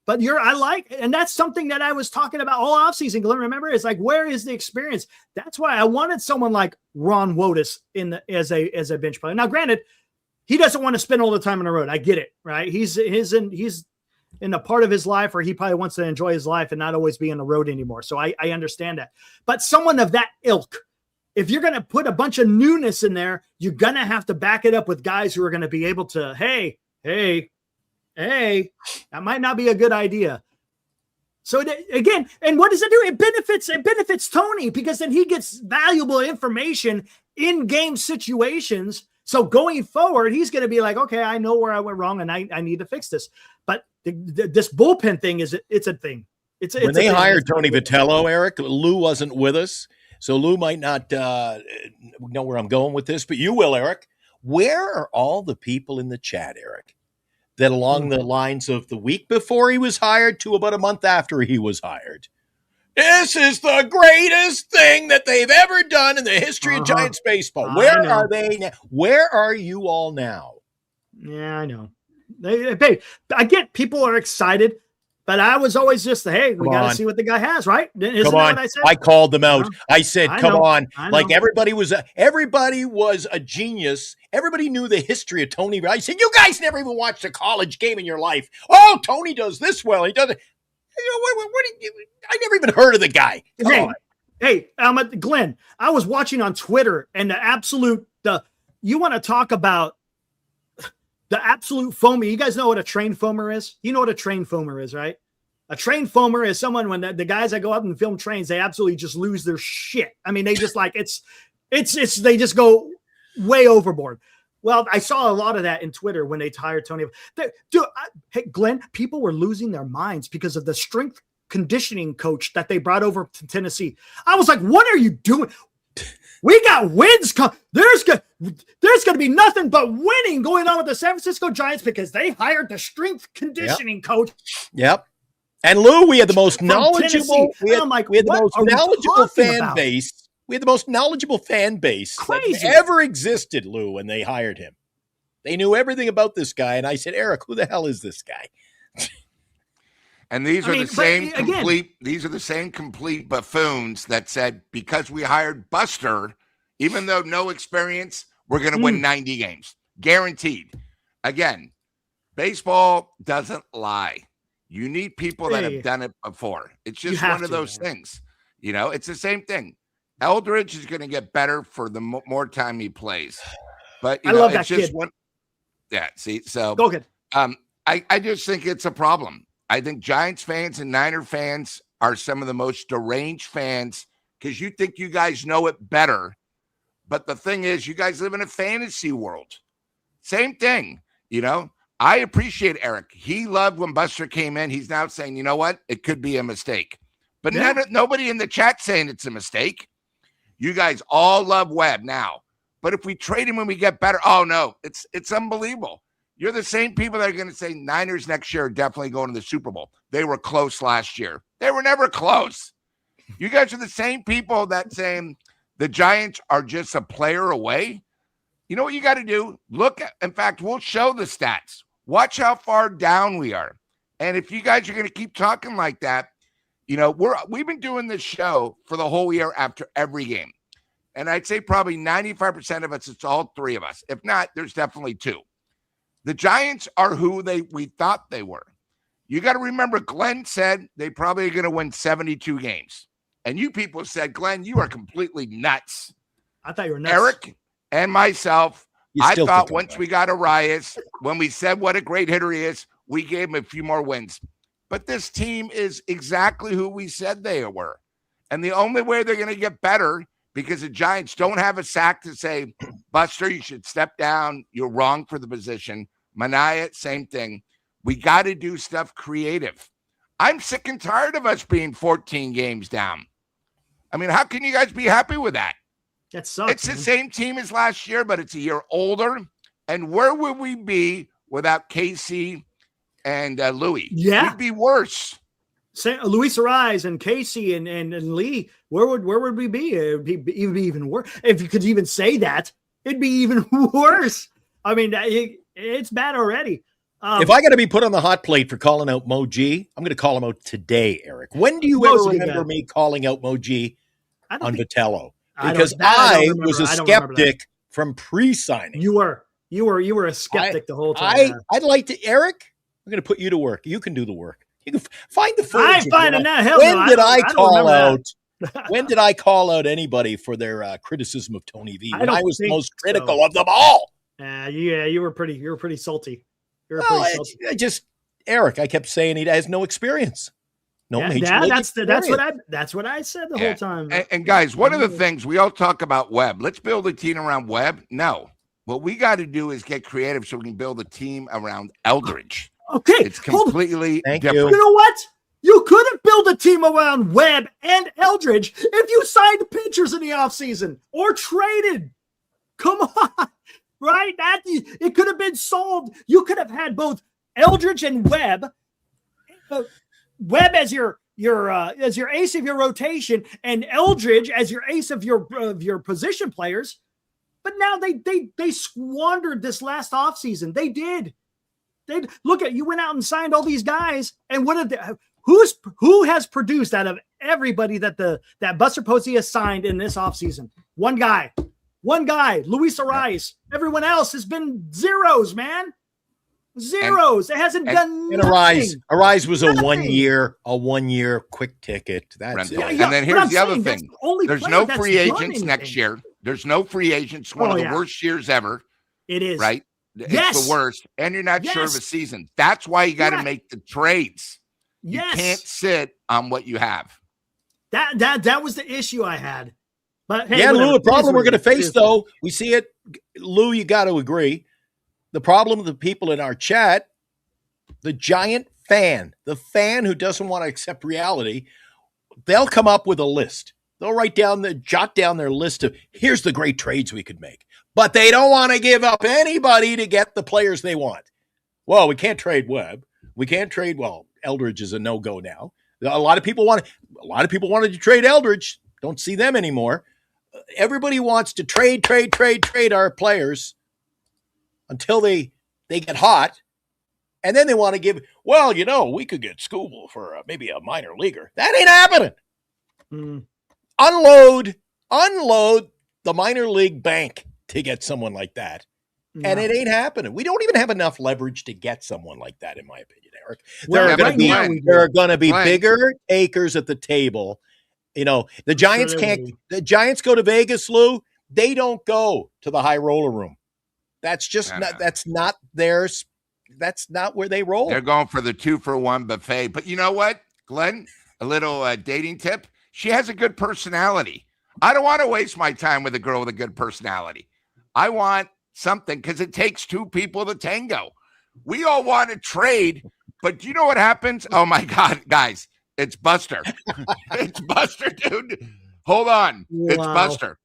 But and that's something that I was talking about all offseason, Glenn. Remember, it's like, where is the experience? That's why I wanted someone like Ron Wotus as a bench player. Now, granted, he doesn't want to spend all the time on the road. I get it, right? He's in a part of his life where he probably wants to enjoy his life and not always be on the road anymore. So I understand that. But someone of that ilk, if you're going to put a bunch of newness in there, you're going to have to back it up with guys who are going to be able to, hey, that might not be a good idea. So again, and what does it do? It benefits Tony, because then he gets valuable information in game situations. So going forward, he's going to be like, okay, I know where I went wrong and I need to fix this. But this bullpen thing it's a thing. When they hired Tony Vitello, Eric, Lou wasn't with us. So Lou might not know where I'm going with this, but you will, Eric. Where are all the people in the chat, Eric, that along the lines of the week before he was hired to about a month after he was hired, this is the greatest thing that they've ever done in the history of Giants baseball? Where are they now? Where are you all now? Yeah, I know. I get people are excited, but I was always just, hey, we got to see what the guy has, right? Isn't that what I said? I called them out. I said, come on. I Like know. everybody was a genius. Everybody knew the history of Tony. I said, you guys never even watched a college game in your life. Oh, Tony does this well. He does it. I never even heard of the guy. Come on. Hey, Glenn, I was watching on Twitter, and you want to talk about the absolute foamer. You guys know what a trained foamer is? You know what a trained foamer is, right? A trained foamer is someone when the guys that go up and film trains, they absolutely just lose their shit. I mean, they just like, they just go way overboard. Well, I saw a lot of that in Twitter when they hired Tony. Hey, Glenn, people were losing their minds because of the strength conditioning coach that they brought over to Tennessee. I was like, what are you doing? We got wins. There's going to be nothing but winning going on with the San Francisco Giants because they hired the strength conditioning coach. Yep. And Lou, we had the most knowledgeable. We had the most knowledgeable fan base. We had the most knowledgeable fan base that ever existed, Lou, when they hired him. They knew everything about this guy. And I said, Eric, who the hell is this guy? And these are the same complete buffoons that said, because we hired Buster, even though no experience, we're going to win 90 games. Guaranteed. Again, baseball doesn't lie. You need people that have done it before. It's just one of those things. You know, it's the same thing. Eldridge is going to get better for the more time he plays. But I love that kid. Yeah, see, so go ahead. I just think it's a problem. I think Giants fans and Niner fans are some of the most deranged fans because you think you guys know it better. But the thing is, you guys live in a fantasy world. Same thing, you know. I appreciate Eric. He loved when Buster came in. He's now saying, you know what? It could be a mistake. But nobody in the chat saying it's a mistake. You guys all love Webb now. But if we trade him when we get better, oh, no, it's unbelievable. You're the same people that are going to say Niners next year are definitely going to the Super Bowl. They were close last year. They were never close. You guys are the same people that saying the Giants are just a player away. You know what you got to do? In fact, we'll show the stats. Watch how far down we are. And if you guys are going to keep talking like that, we've been doing this show for the whole year after every game. And I'd say probably 95% of us, it's all three of us. If not, there's definitely two. The Giants are who we thought they were. You got to remember, Glenn said they probably are going to win 72 games. And you people said, Glenn, you are completely nuts. I thought you were nuts. Eric and myself, I thought once we got Arias, when we said what a great hitter he is, we gave him a few more wins. But this team is exactly who we said they were. And the only way they're going to get better, because the Giants don't have a sack to say, Buster, you should step down. You're wrong for the position. Mania, same thing. We got to do stuff creative. I'm sick and tired of us being 14 games down. I mean, how can you guys be happy with that? That sucks. It's the same team as last year, but it's a year older. And where would we be without Casey and Louis? Yeah. We'd be worse. Luis Ariz and Casey and Lee, where would we be? It'd be even worse. If you could even say that, it'd be even worse. I mean, it's bad already. If I got to be put on the hot plate for calling out Mo G, I'm going to call him out today, Eric. When do you ever remember me calling out Mo G on Vitello? Because I was a skeptic from pre-signing. You were a skeptic the whole time. I'd like to, Eric, I'm going to put you to work. You can do the work. You can find the footage. I ain't finding that. Hell when no, did I call out? When did I call out anybody for their criticism of Tony V? When I was the most critical of them all. Yeah, you were pretty salty. Eric, I kept saying he has no experience. That's what I said the whole time. And guys, one of the things we all talk about Webb. Let's build a team around Webb. No, what we got to do is get creative so we can build a team around Eldridge. Okay, it's completely different. You know what? You couldn't build a team around Webb and Eldridge if you signed pitchers in the offseason or traded. Come on, right? It could have been solved. You could have had both Eldridge and Webb. Webb as your ace of your rotation, and Eldridge as your ace of your position players. But now they squandered this last offseason. They did. You went out and signed all these guys, and who has produced out of everybody that Buster Posey has signed in this offseason? One guy, Luis Ariz. Everyone else has been zeros, man. Zeros. It hasn't done nothing. Ariz was a one year quick ticket. That's it. And then here's the other thing. There's no free agents next year. There's no free agents. One of the worst years ever. It is. Right? It's the worst. And you're not sure of a season. That's why you got to make the trades. You can't sit on what you have. That was the issue I had. But hey, Lou, the problem we're going to face, though, we see it. Lou, you got to agree. The problem of the people in our chat, the Giant fan, the fan who doesn't want to accept reality, they'll come up with a list. They'll jot down their list of, here's the great trades we could make. But they don't want to give up anybody to get the players they want. Well, we can't trade Webb. We can't trade, Eldridge is a no-go now. A lot of people wanted to trade Eldridge. Don't see them anymore. Everybody wants to trade our players until they get hot. And then they want to give, we could get Scooble for maybe a minor leaguer. That ain't happening. Unload the minor league bank to get someone like that. No. And it ain't happening. We don't even have enough leverage to get someone like that, in my opinion, Eric. There are going to be bigger takers at the table. The Giants the Giants go to Vegas, Lou. They don't go to the high roller room. That's just that's not theirs. That's not where they roll. They're going for the 2-for-1 buffet. But you know what, Glenn? A little dating tip. She has a good personality. I don't want to waste my time with a girl with a good personality. I want something, because it takes two people to tango. We all want to trade, but do you know what happens? Oh my God, guys, it's Buster. It's Buster, dude. Hold on. Wow. It's Buster.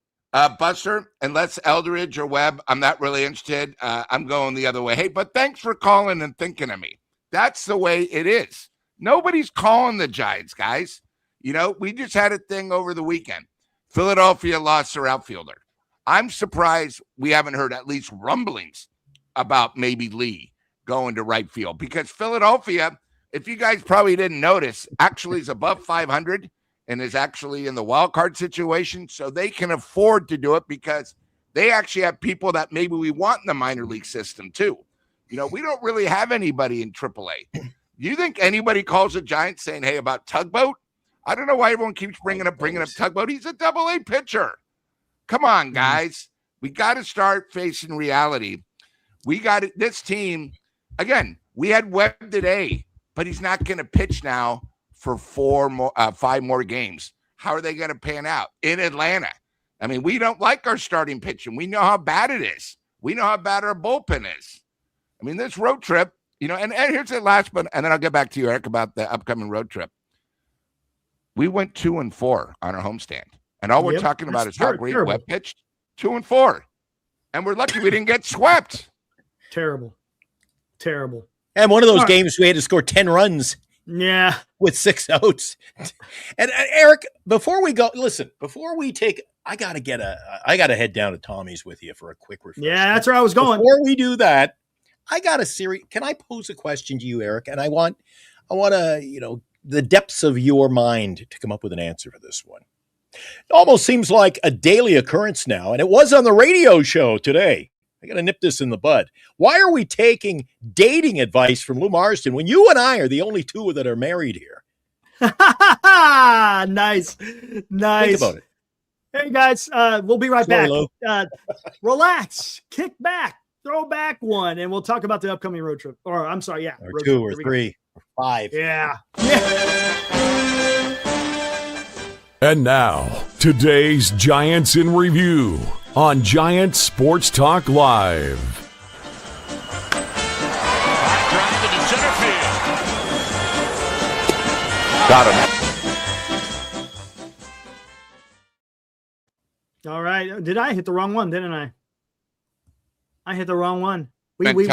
Buster, unless Eldridge or Webb, I'm not really interested. I'm going the other way. Hey, but thanks for calling and thinking of me. That's the way it is. Nobody's calling the Giants, guys. We just had a thing over the weekend. Philadelphia lost their outfielder. I'm surprised we haven't heard at least rumblings about maybe Lee going to right field, because Philadelphia if you guys probably didn't notice, actually is above 500 and is actually in the wild card situation. So they can afford to do it because they actually have people that maybe we want in the minor league system too. You know, we don't really have anybody in AAA. Do you think anybody calls the Giants saying, hey, about Tugboat? I don't know why everyone keeps bringing up Tugboat. He's a AA pitcher. Come on, guys. We got to start facing reality. We got it. This team, again, we had Webb today, but he's not going to pitch now for 5 more games. How are they going to pan out in Atlanta? I mean, we don't like our starting pitching. We know how bad it is. We know how bad our bullpen is. I mean, this road trip, you know, and here's the last one, and then I'll get back to you, Eric, about the upcoming road trip. We went 2-4 on our homestand, and all we're talking about is how great Webb pitched. 2-4, and we're lucky we didn't get swept. Terrible. And one of those games we had to score 10 runs. Yeah, with 6 outs. And Eric, before we go, listen, before we take, I gotta head down to Tommy's with you for a quick refresh. Yeah, that's where I was going. Before we do that, I got a series. Can I pose a question to you, Eric? And I want to, you know, the depths of your mind to come up with an answer for this one. It almost seems like a daily occurrence now, and it was on the radio show today. I got to nip this in the bud. Why are we taking dating advice from Lou Marston when you and I are the only two that are married here? Nice. Think about it. Hey, guys, we'll be right Sorry, back. Relax, kick back, throw back one, and we'll talk about the upcoming road trip. Or, I'm sorry, yeah. Or 2 or 3 or 5. Yeah. And now, today's Giants in Review on Giants Sports Talk Live. Drive into center field. Got him. All right. Did I hit the wrong one, didn't I? I hit the wrong one. See, the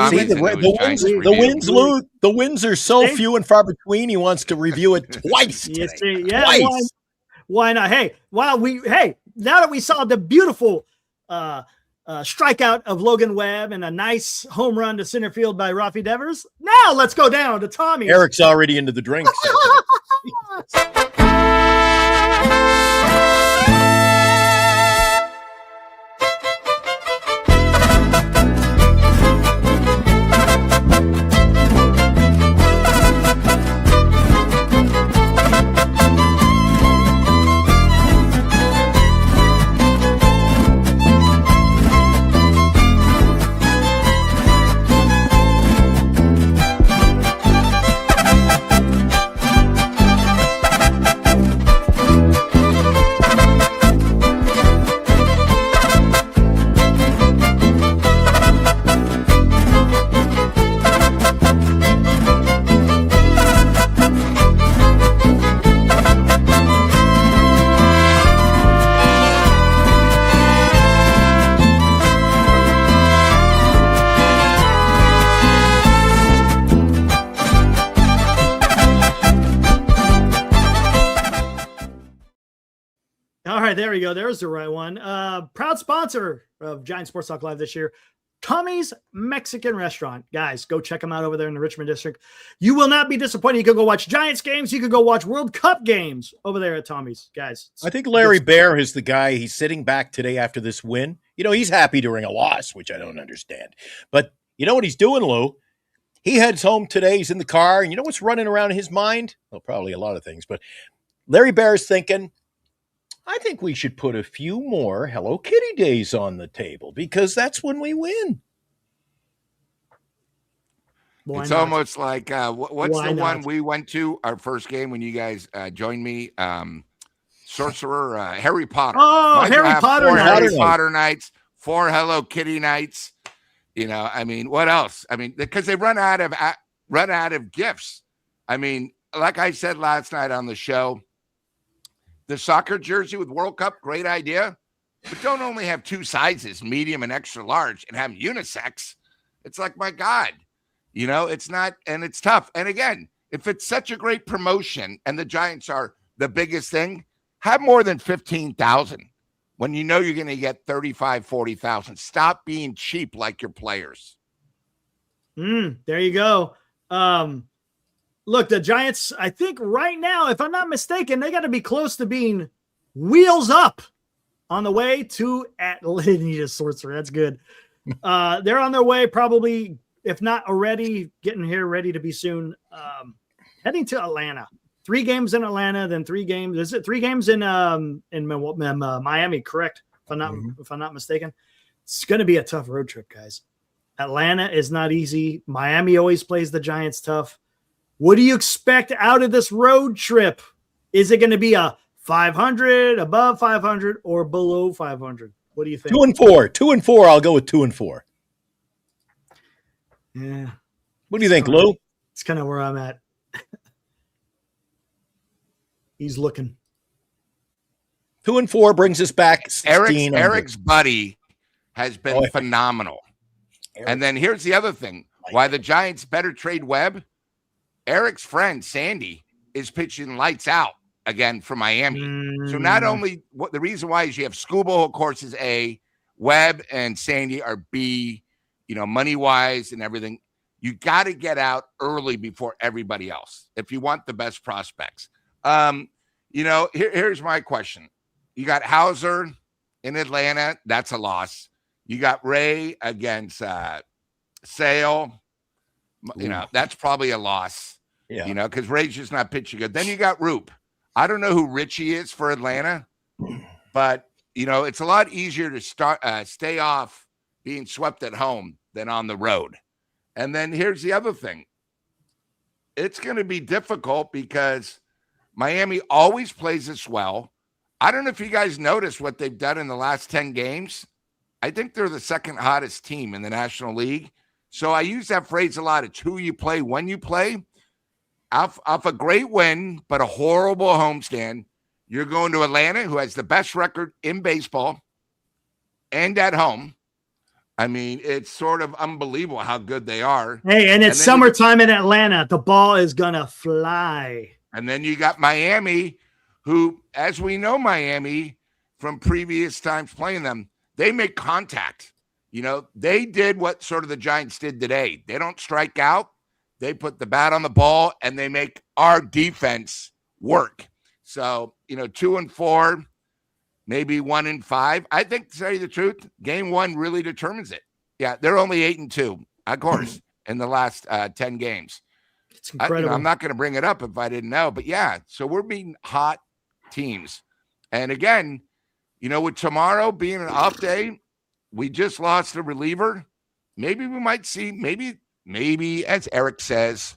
wins are so few and far between. He wants to review it twice. Yes, yeah, why not? Hey, now that we saw the beautiful strikeout of Logan Webb and a nice home run to center field by Rafi Devers, now let's go down to Tommy. Eric's already into the drinks. All right, there we go. There's the right one. Proud sponsor of Giant Sports Talk Live this year, Tommy's Mexican Restaurant. Guys, go check them out over there in the Richmond District. You will not be disappointed. You can go watch Giants games. You can go watch World Cup games over there at Tommy's. Guys, I think Larry Bear is the guy. He's sitting back today after this win. You know, he's happy during a loss, which I don't understand. But you know what he's doing, Lou? He heads home today. He's in the car. And you know what's running around in his mind? Well, probably a lot of things. But Larry Bear is thinking, I think we should put a few more Hello Kitty days on the table because that's when we win. It's almost like, what's the one we went to our first game when you guys joined me? Sorcerer, Harry Potter. Oh, Harry Potter Harry Potter nights, 4 Hello Kitty nights. You know, I mean, what else? I mean, because they run out of gifts. I mean, like I said last night on the show, the soccer jersey with World Cup, great idea. But don't only have 2 sizes, medium and extra large, and have unisex. It's like, my God, you know, it's not, and it's tough. And again, if it's such a great promotion and the Giants are the biggest thing, have more than 15,000 when you know you're going to get 35, 40,000. Stop being cheap like your players. There you go. Look, the Giants, I think right now, if I'm not mistaken, they got to be close to being wheels up on the way to Atlanta. Sorcerer, that's good. They're on their way, probably, if not already, getting here, ready to be soon. Heading to Atlanta. 3 games in Atlanta, then 3 games. Is it 3 games in Miami? Correct, if I'm not mistaken. It's going to be a tough road trip, guys. Atlanta is not easy. Miami always plays the Giants tough. What do you expect out of this road trip? Is it going to be a 500, above 500, or below 500? What do you think? 2-4. 2-4. I'll go with 2-4. Yeah. What do you think, Lou? It's kind of where I'm at. He's looking. 2-4 brings us back 16. Eric's buddy has been phenomenal. And then here's the other thing. Why the Giants better trade Webb? Eric's friend, Sandy, is pitching lights out again for Miami. So not only the reason why is you have Scooble, of course, is A, Webb and Sandy are B, money-wise and everything. You got to get out early before everybody else if you want the best prospects. Here's my question. You got Hauser in Atlanta. That's a loss. You got Ray against Sale. That's probably a loss. Yeah. Because Ray's just not pitching good. Then you got Roop. I don't know who Richie is for Atlanta, but it's a lot easier to stay off being swept at home than on the road. And then here's the other thing. It's going to be difficult because Miami always plays us well. I don't know if you guys noticed what they've done in the last 10 games. I think they're the second hottest team in the National League. So I use that phrase a lot. It's who you play when you play. Off a great win, but a horrible homestand, you're going to Atlanta, who has the best record in baseball and at home. I mean, it's sort of unbelievable how good they are. Hey, and it's summertime in Atlanta. The ball is going to fly. And then you got Miami, who, as we know, Miami from previous times playing them, they make contact. They did what sort of the Giants did today. They don't strike out. They put the bat on the ball, and they make our defense work. So, 2-4, maybe 1-5. I think, to tell you the truth, game 1 really determines it. Yeah, they're only 8-2, of course, in the last 10 games. It's incredible. I'm not going to bring it up if I didn't know. But, yeah, so we're beating hot teams. And, again, with tomorrow being an off day, we just lost a reliever. Maybe we might see, maybe, as Eric says,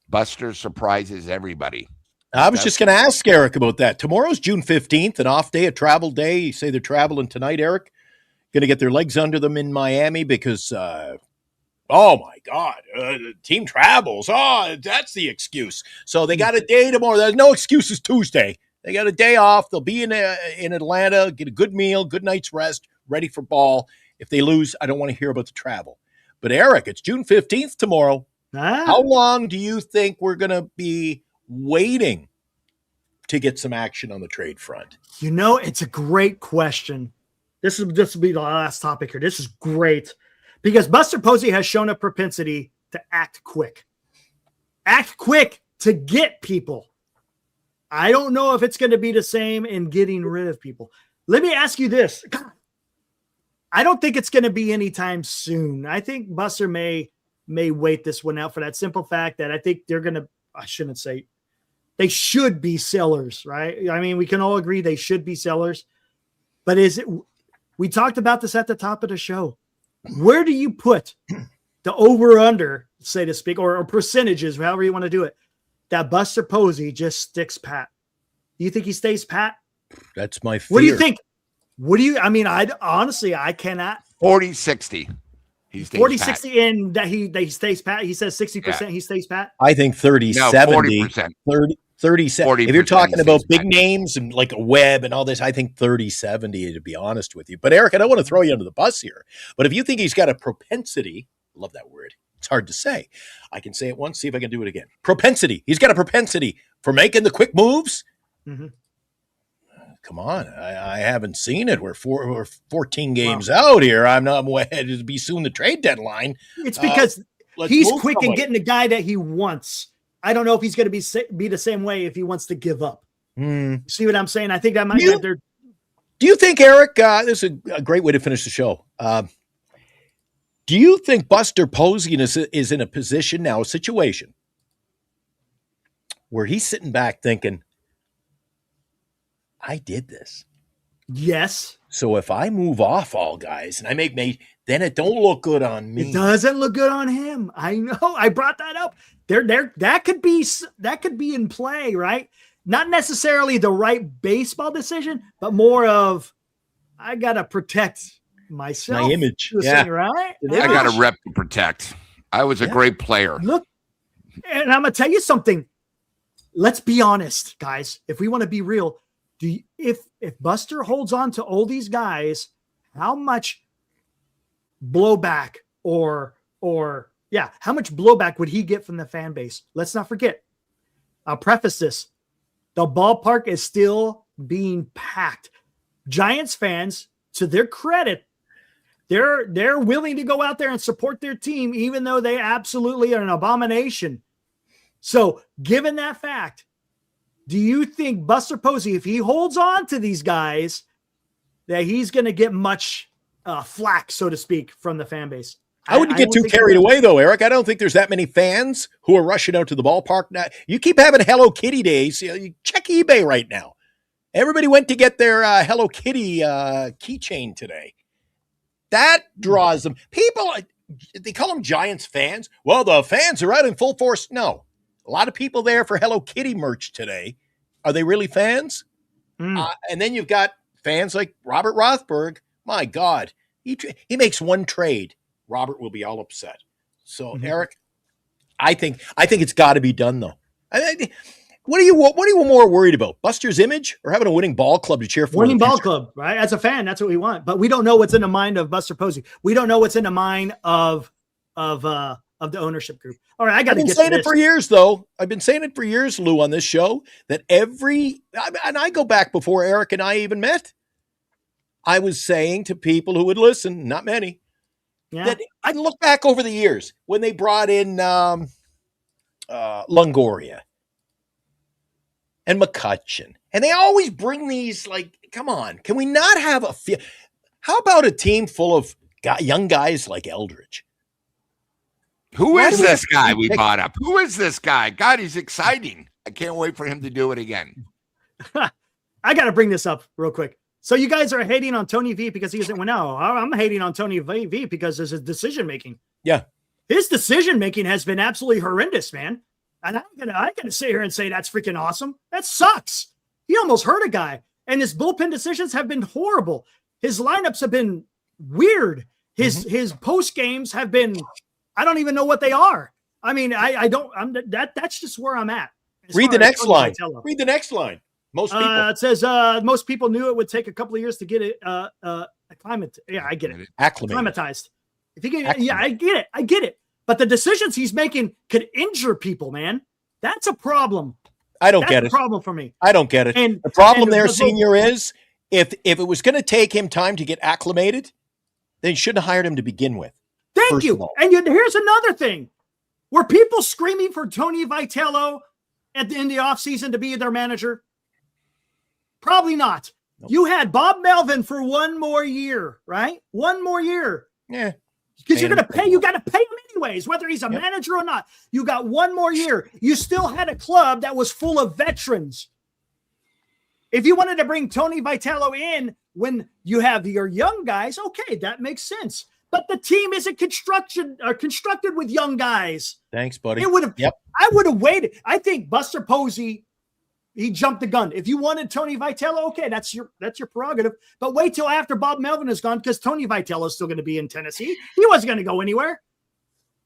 Buster surprises everybody. I was just going to ask Eric about that. Tomorrow's June 15th, an off day, a travel day. You say they're traveling tonight, Eric? Going to get their legs under them in Miami because, oh, my God, team travels. Oh, that's the excuse. So they got a day tomorrow. There's no excuses Tuesday. They got a day off. They'll be in Atlanta, get a good meal, good night's rest, ready for ball. If they lose, I don't want to hear about the travel. But, Eric, it's June 15th tomorrow. How long do you think we're going to be waiting to get some action on the trade front? It's a great question. This will be the last topic here. This is great because Buster Posey has shown a propensity to act quick. Act quick to get people. I don't know if it's going to be the same in getting rid of people. Let me ask you this. God, I don't think it's going to be anytime soon. I think Buster may wait this one out for that simple fact that I think they're going to, I shouldn't say, they should be sellers, right? I mean, we can all agree they should be sellers. But we talked about this at the top of the show. Where do you put the over-under, so to speak, or percentages, however you want to do it, that Buster Posey just sticks pat? Do you think he stays pat? That's my fear. What do you think? I cannot. 40-60. He stays 40-60 in that he stays pat. He says 60% he stays pat. I think 30-70. No, 40%. 30-70. If you're talking about big names and like a Webb and all this, I think 30-70, to be honest with you. But, Eric, I don't want to throw you under the bus here. But if you think he's got a propensity, I love that word. It's hard to say. I can say it once, see if I can do it again. Propensity. He's got a propensity for making the quick moves. Mm-hmm. Come on. I haven't seen it. We're 14 games out here. I'm not ahead to be soon the trade deadline. It's because he's quick in getting the guy that he wants. I don't know if he's going to be the same way if he wants to give up. Mm. See what I'm saying? I think that might be their. Do you think, Eric, this is a great way to finish the show. Do you think Buster Posey is in a position now, a situation where he's sitting back thinking, I did this. Yes. So if I move off all guys and I make then it don't look good on me. It doesn't look good on him. I know. I brought that up. That could be in play, right? Not necessarily the right baseball decision, but more of I gotta protect myself, my image. Yeah, right. I got a rep to protect. I was a great player. Look, and I'm gonna tell you something. Let's be honest, guys. If we want to be real, if Buster holds on to all these guys, how much blowback how much blowback would he get from the fan base? Let's not forget. I'll preface this. The ballpark is still being packed. Giants fans, to their credit, they're willing to go out there and support their team, even though they absolutely are an abomination. So, given that fact, do you think Buster Posey, if he holds on to these guys, that he's going to get much flack, so to speak, from the fan base? I wouldn't get too carried away, though, Eric. I don't think there's that many fans who are rushing out to the ballpark now. You keep having Hello Kitty days. You check eBay right now. Everybody went to get their Hello Kitty keychain today. That draws them. People, they call them Giants fans. Well, the fans are out in full force. No. A lot of people there for Hello Kitty merch today. Are they really fans? And then you've got fans like Robert Rothberg. My God. He makes one trade. Robert will be all upset. So, Eric, I think it's got to be done, though. What are you more worried about? Buster's image or having a winning ball club to cheer for? Winning ball club, right? As a fan, that's what we want. But we don't know what's in the mind of Buster Posey. We don't know what's in the mind of the ownership group. All right, I've been saying it for years, though. I've been saying it for years, Lou, on this show, that and I go back before Eric and I even met. I was saying to people who would listen, not many, that I look back over the years when they brought in Longoria and McCutcheon, and they always bring these like, come on, can we not have how about a team full of young guys like Eldridge? Who is this guy we brought up? Who is this guy? God, he's exciting. I can't wait for him to do it again. I got to bring this up real quick. So you guys are hating on Tony V because he isn't. Well, no, I'm hating on Tony V because of his decision making. Yeah, his decision making has been absolutely horrendous, man. And I'm gonna sit here and say that's freaking awesome. That sucks. He almost hurt a guy, and his bullpen decisions have been horrible. His lineups have been weird. His post games have been. I don't even know what they are. I mean, that's just where I'm at. Read the next line. Read the next line. Most people. It says most people knew it would take a couple of years to get it acclimatized. Yeah, I get it. Acclimatized. If you get, yeah, I get it. But the decisions he's making could injure people, man. That's a problem. I don't get it. That's a problem for me. I don't get it. And the problem there, Senior, is if it was going to take him time to get acclimated, then you shouldn't have hired him to begin with. Thank you. And here's another thing. Were people screaming for Tony Vitello in the offseason to be their manager? Probably not. Nope. You had Bob Melvin for one more year, right? One more year. Yeah. Because you're going to pay, you got to pay him anyways, whether he's a manager or not. You got one more year. You still had a club that was full of veterans. If you wanted to bring Tony Vitello in when you have your young guys, okay, that makes sense. But the team isn't constructed with young guys. Thanks, buddy. It would have. Yep. I would have waited. I think Buster Posey, he jumped the gun. If you wanted Tony Vitello, okay, that's your prerogative. But wait till after Bob Melvin is gone, because Tony Vitello is still going to be in Tennessee. He wasn't going to go anywhere.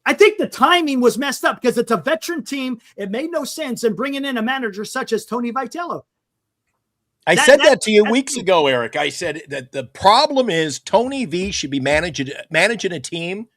I think the timing was messed up because it's a veteran team. It made no sense in bringing in a manager such as Tony Vitello. I said that to you weeks ago, Eric. I said that the problem is Tony V should be managing a team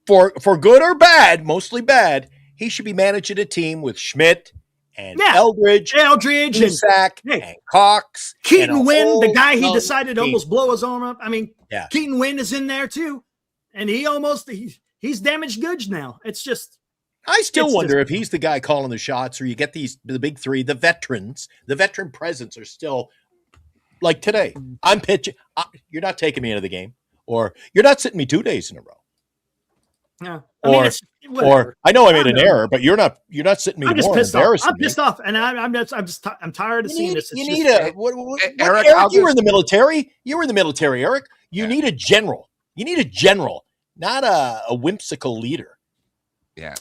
for good or bad, mostly bad. He should be managing a team with Schmidt and Eldridge and Cox. Keaton Wynn, the guy he decided to almost blow his arm up. I mean, Keaton Wynn is in there too. And he's damaged goods now. It's just. I still It's wonder just- if he's the guy calling the shots, or you get the big three, the veterans. The veteran presence are still like today. I'm pitching. You're not taking me into the game, or you're not sitting me 2 days in a row. Yeah. I mean, it's Or whatever. I know I made an error, but you're not sitting me I'm just more pissed off. embarrassing I'm me. pissed off, and I'm tired of seeing this. You It's need just- a what, Eric, Eric, I'll you were just- in the military. You were in the military, Eric. You Yeah. need a general. You need a general, not a whimsical leader. Yeah.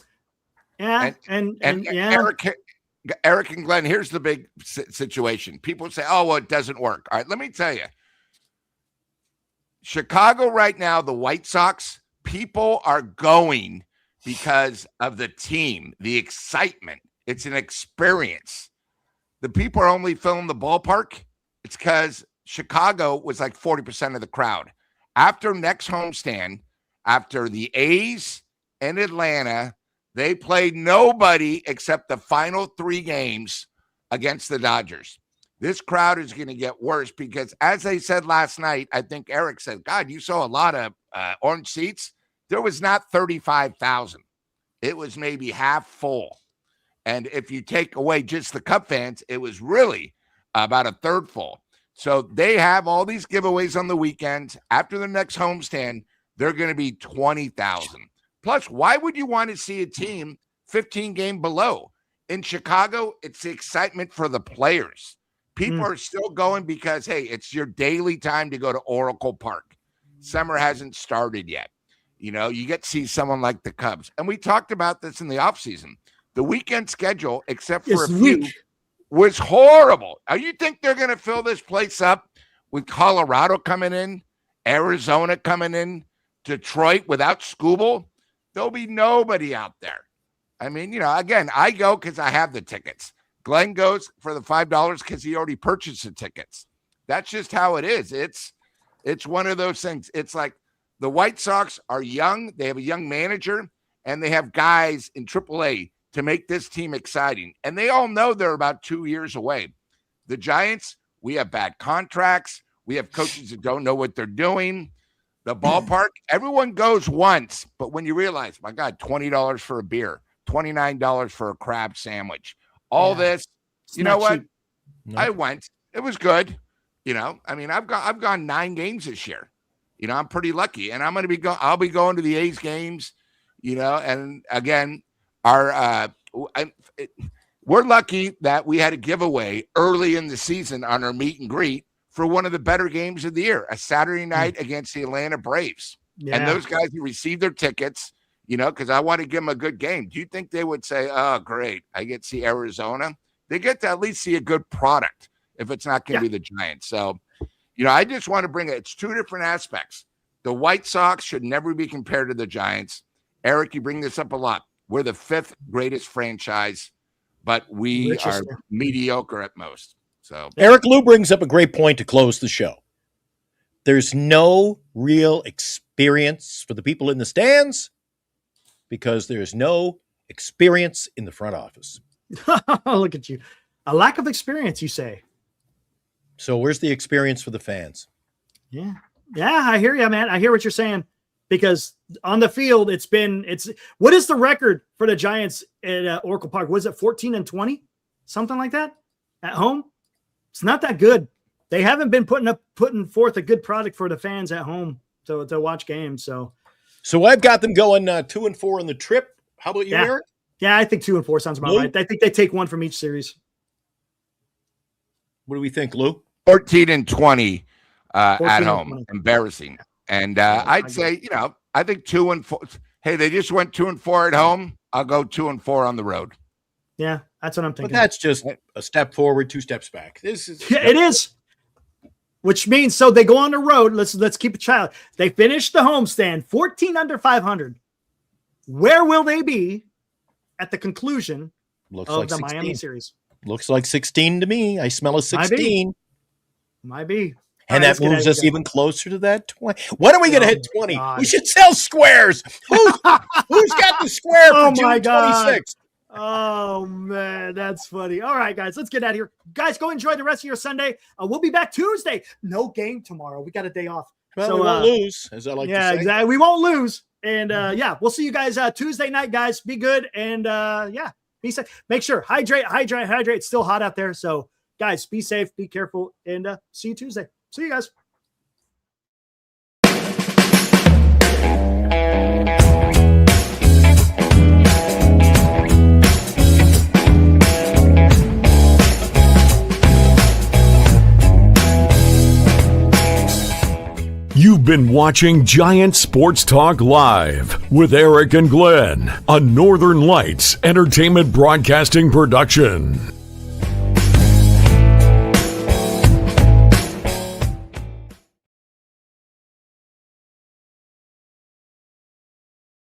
yeah, and yeah. Eric and Glenn, here's the big situation. People say, oh, well, it doesn't work. All right, let me tell you. Chicago right now, the White Sox, people are going because of the team, the excitement. It's an experience. The people are only filling the ballpark. It's because Chicago was like 40% of the crowd. After next homestand, after the A's and Atlanta, they played nobody except the final 3 games against the Dodgers. This crowd is going to get worse because, as they said last night, I think Eric said, God, you saw a lot of orange seats. There was not 35,000. It was maybe half full. And if you take away just the Cub fans, it was really about a third full. So they have all these giveaways on the weekends. After the next homestand, they're going to be 20,000. Plus, why would you want to see a team 15 game below? In Chicago, it's the excitement for the players. People are still going because, hey, it's your daily time to go to Oracle Park. Summer hasn't started yet. You know, you get to see someone like the Cubs. And we talked about this in the offseason. The weekend schedule, except for It's a few, weak. was horrible. Now, you think they're going to fill this place up with Colorado coming in, Arizona coming in, Detroit without Scooble? There'll be nobody out there. I mean, you know, again, I go because I have the tickets. Glenn goes for the $5 because he already purchased the tickets. That's just how it is. It's one of those things. It's like the White Sox are young. They have a young manager, and they have guys in AAA to make this team exciting. And they all know they're about 2 years away. The Giants, we have bad contracts. We have coaches that don't know what they're doing. The ballpark, everyone goes once, but when you realize, my God, $20 for a beer, $29 for a crab sandwich, all this, It's you not know what? cheap. No. I went. It was good. You know, I mean, I've gone 9 games this year. You know, I'm pretty lucky, and I'll be going to the A's games. You know, and again, we're lucky that we had a giveaway early in the season on our meet and greet for one of the better games of the year, a Saturday night against the Atlanta Braves. Yeah. And those guys who received their tickets, you know, because I want to give them a good game. Do you think they would say, oh, great, I get to see Arizona? They get to at least see a good product if it's not going to be the Giants. So, you know, I just want to bring it. It's 2 different aspects. The White Sox should never be compared to the Giants. Eric, you bring this up a lot. We're the 5th greatest franchise, but we Richest, are mediocre at most. So Eric Lou brings up a great point to close the show. There's no real experience for the people in the stands because there's no experience in the front office. Look at you. A lack of experience, you say. So where's the experience for the fans? Yeah. Yeah, I hear you, man. I hear what you're saying. Because on the field, it's what is the record for the Giants at Oracle Park? Was it 14-20? Something like that at home? It's not that good. They haven't been putting forth a good product for the fans at home to watch games. So I've got them going 2-4 on the trip. How about you, Yeah. Eric? yeah, I think 2-4 sounds about Lou? right. I think they take one from each series. What do we think, Lou? 14-20 at 14 and home. 20. Embarrassing. And I'd say, you know, I think 2-4. Hey, they just went 2-4 at home. I'll go 2-4 on the road. Yeah, that's what I'm But thinking. that's just a step forward, 2 steps back. This is Yeah, it is. Which means so they go on the road. Let's keep it child. They finish the homestand 14 under 500. Where will they be at the conclusion looks of like the 16. Miami series? Looks like 16 to me. I smell a 16. Might be. And All right, that let's get moves out us of here. even closer to that 20. When are we going to Oh, hit 20? God. We should sell squares. Who's got the square Oh, for my June God. 26th? Oh, man, that's funny. All right, guys, let's get out of here. Guys, go enjoy the rest of your Sunday. We'll be back Tuesday. No game tomorrow. We got a day off. Well, So, we won't lose, as I like to yeah, say. exactly. We won't lose. And yeah, we'll see you guys Tuesday night, guys. Be good. And yeah, be safe. Make sure, hydrate. It's still hot out there. So guys, be safe, be careful, and see you Tuesday. See you guys. You've been watching Giant Sports Talk Live with Eric and Glenn, a Northern Lights Entertainment Broadcasting production.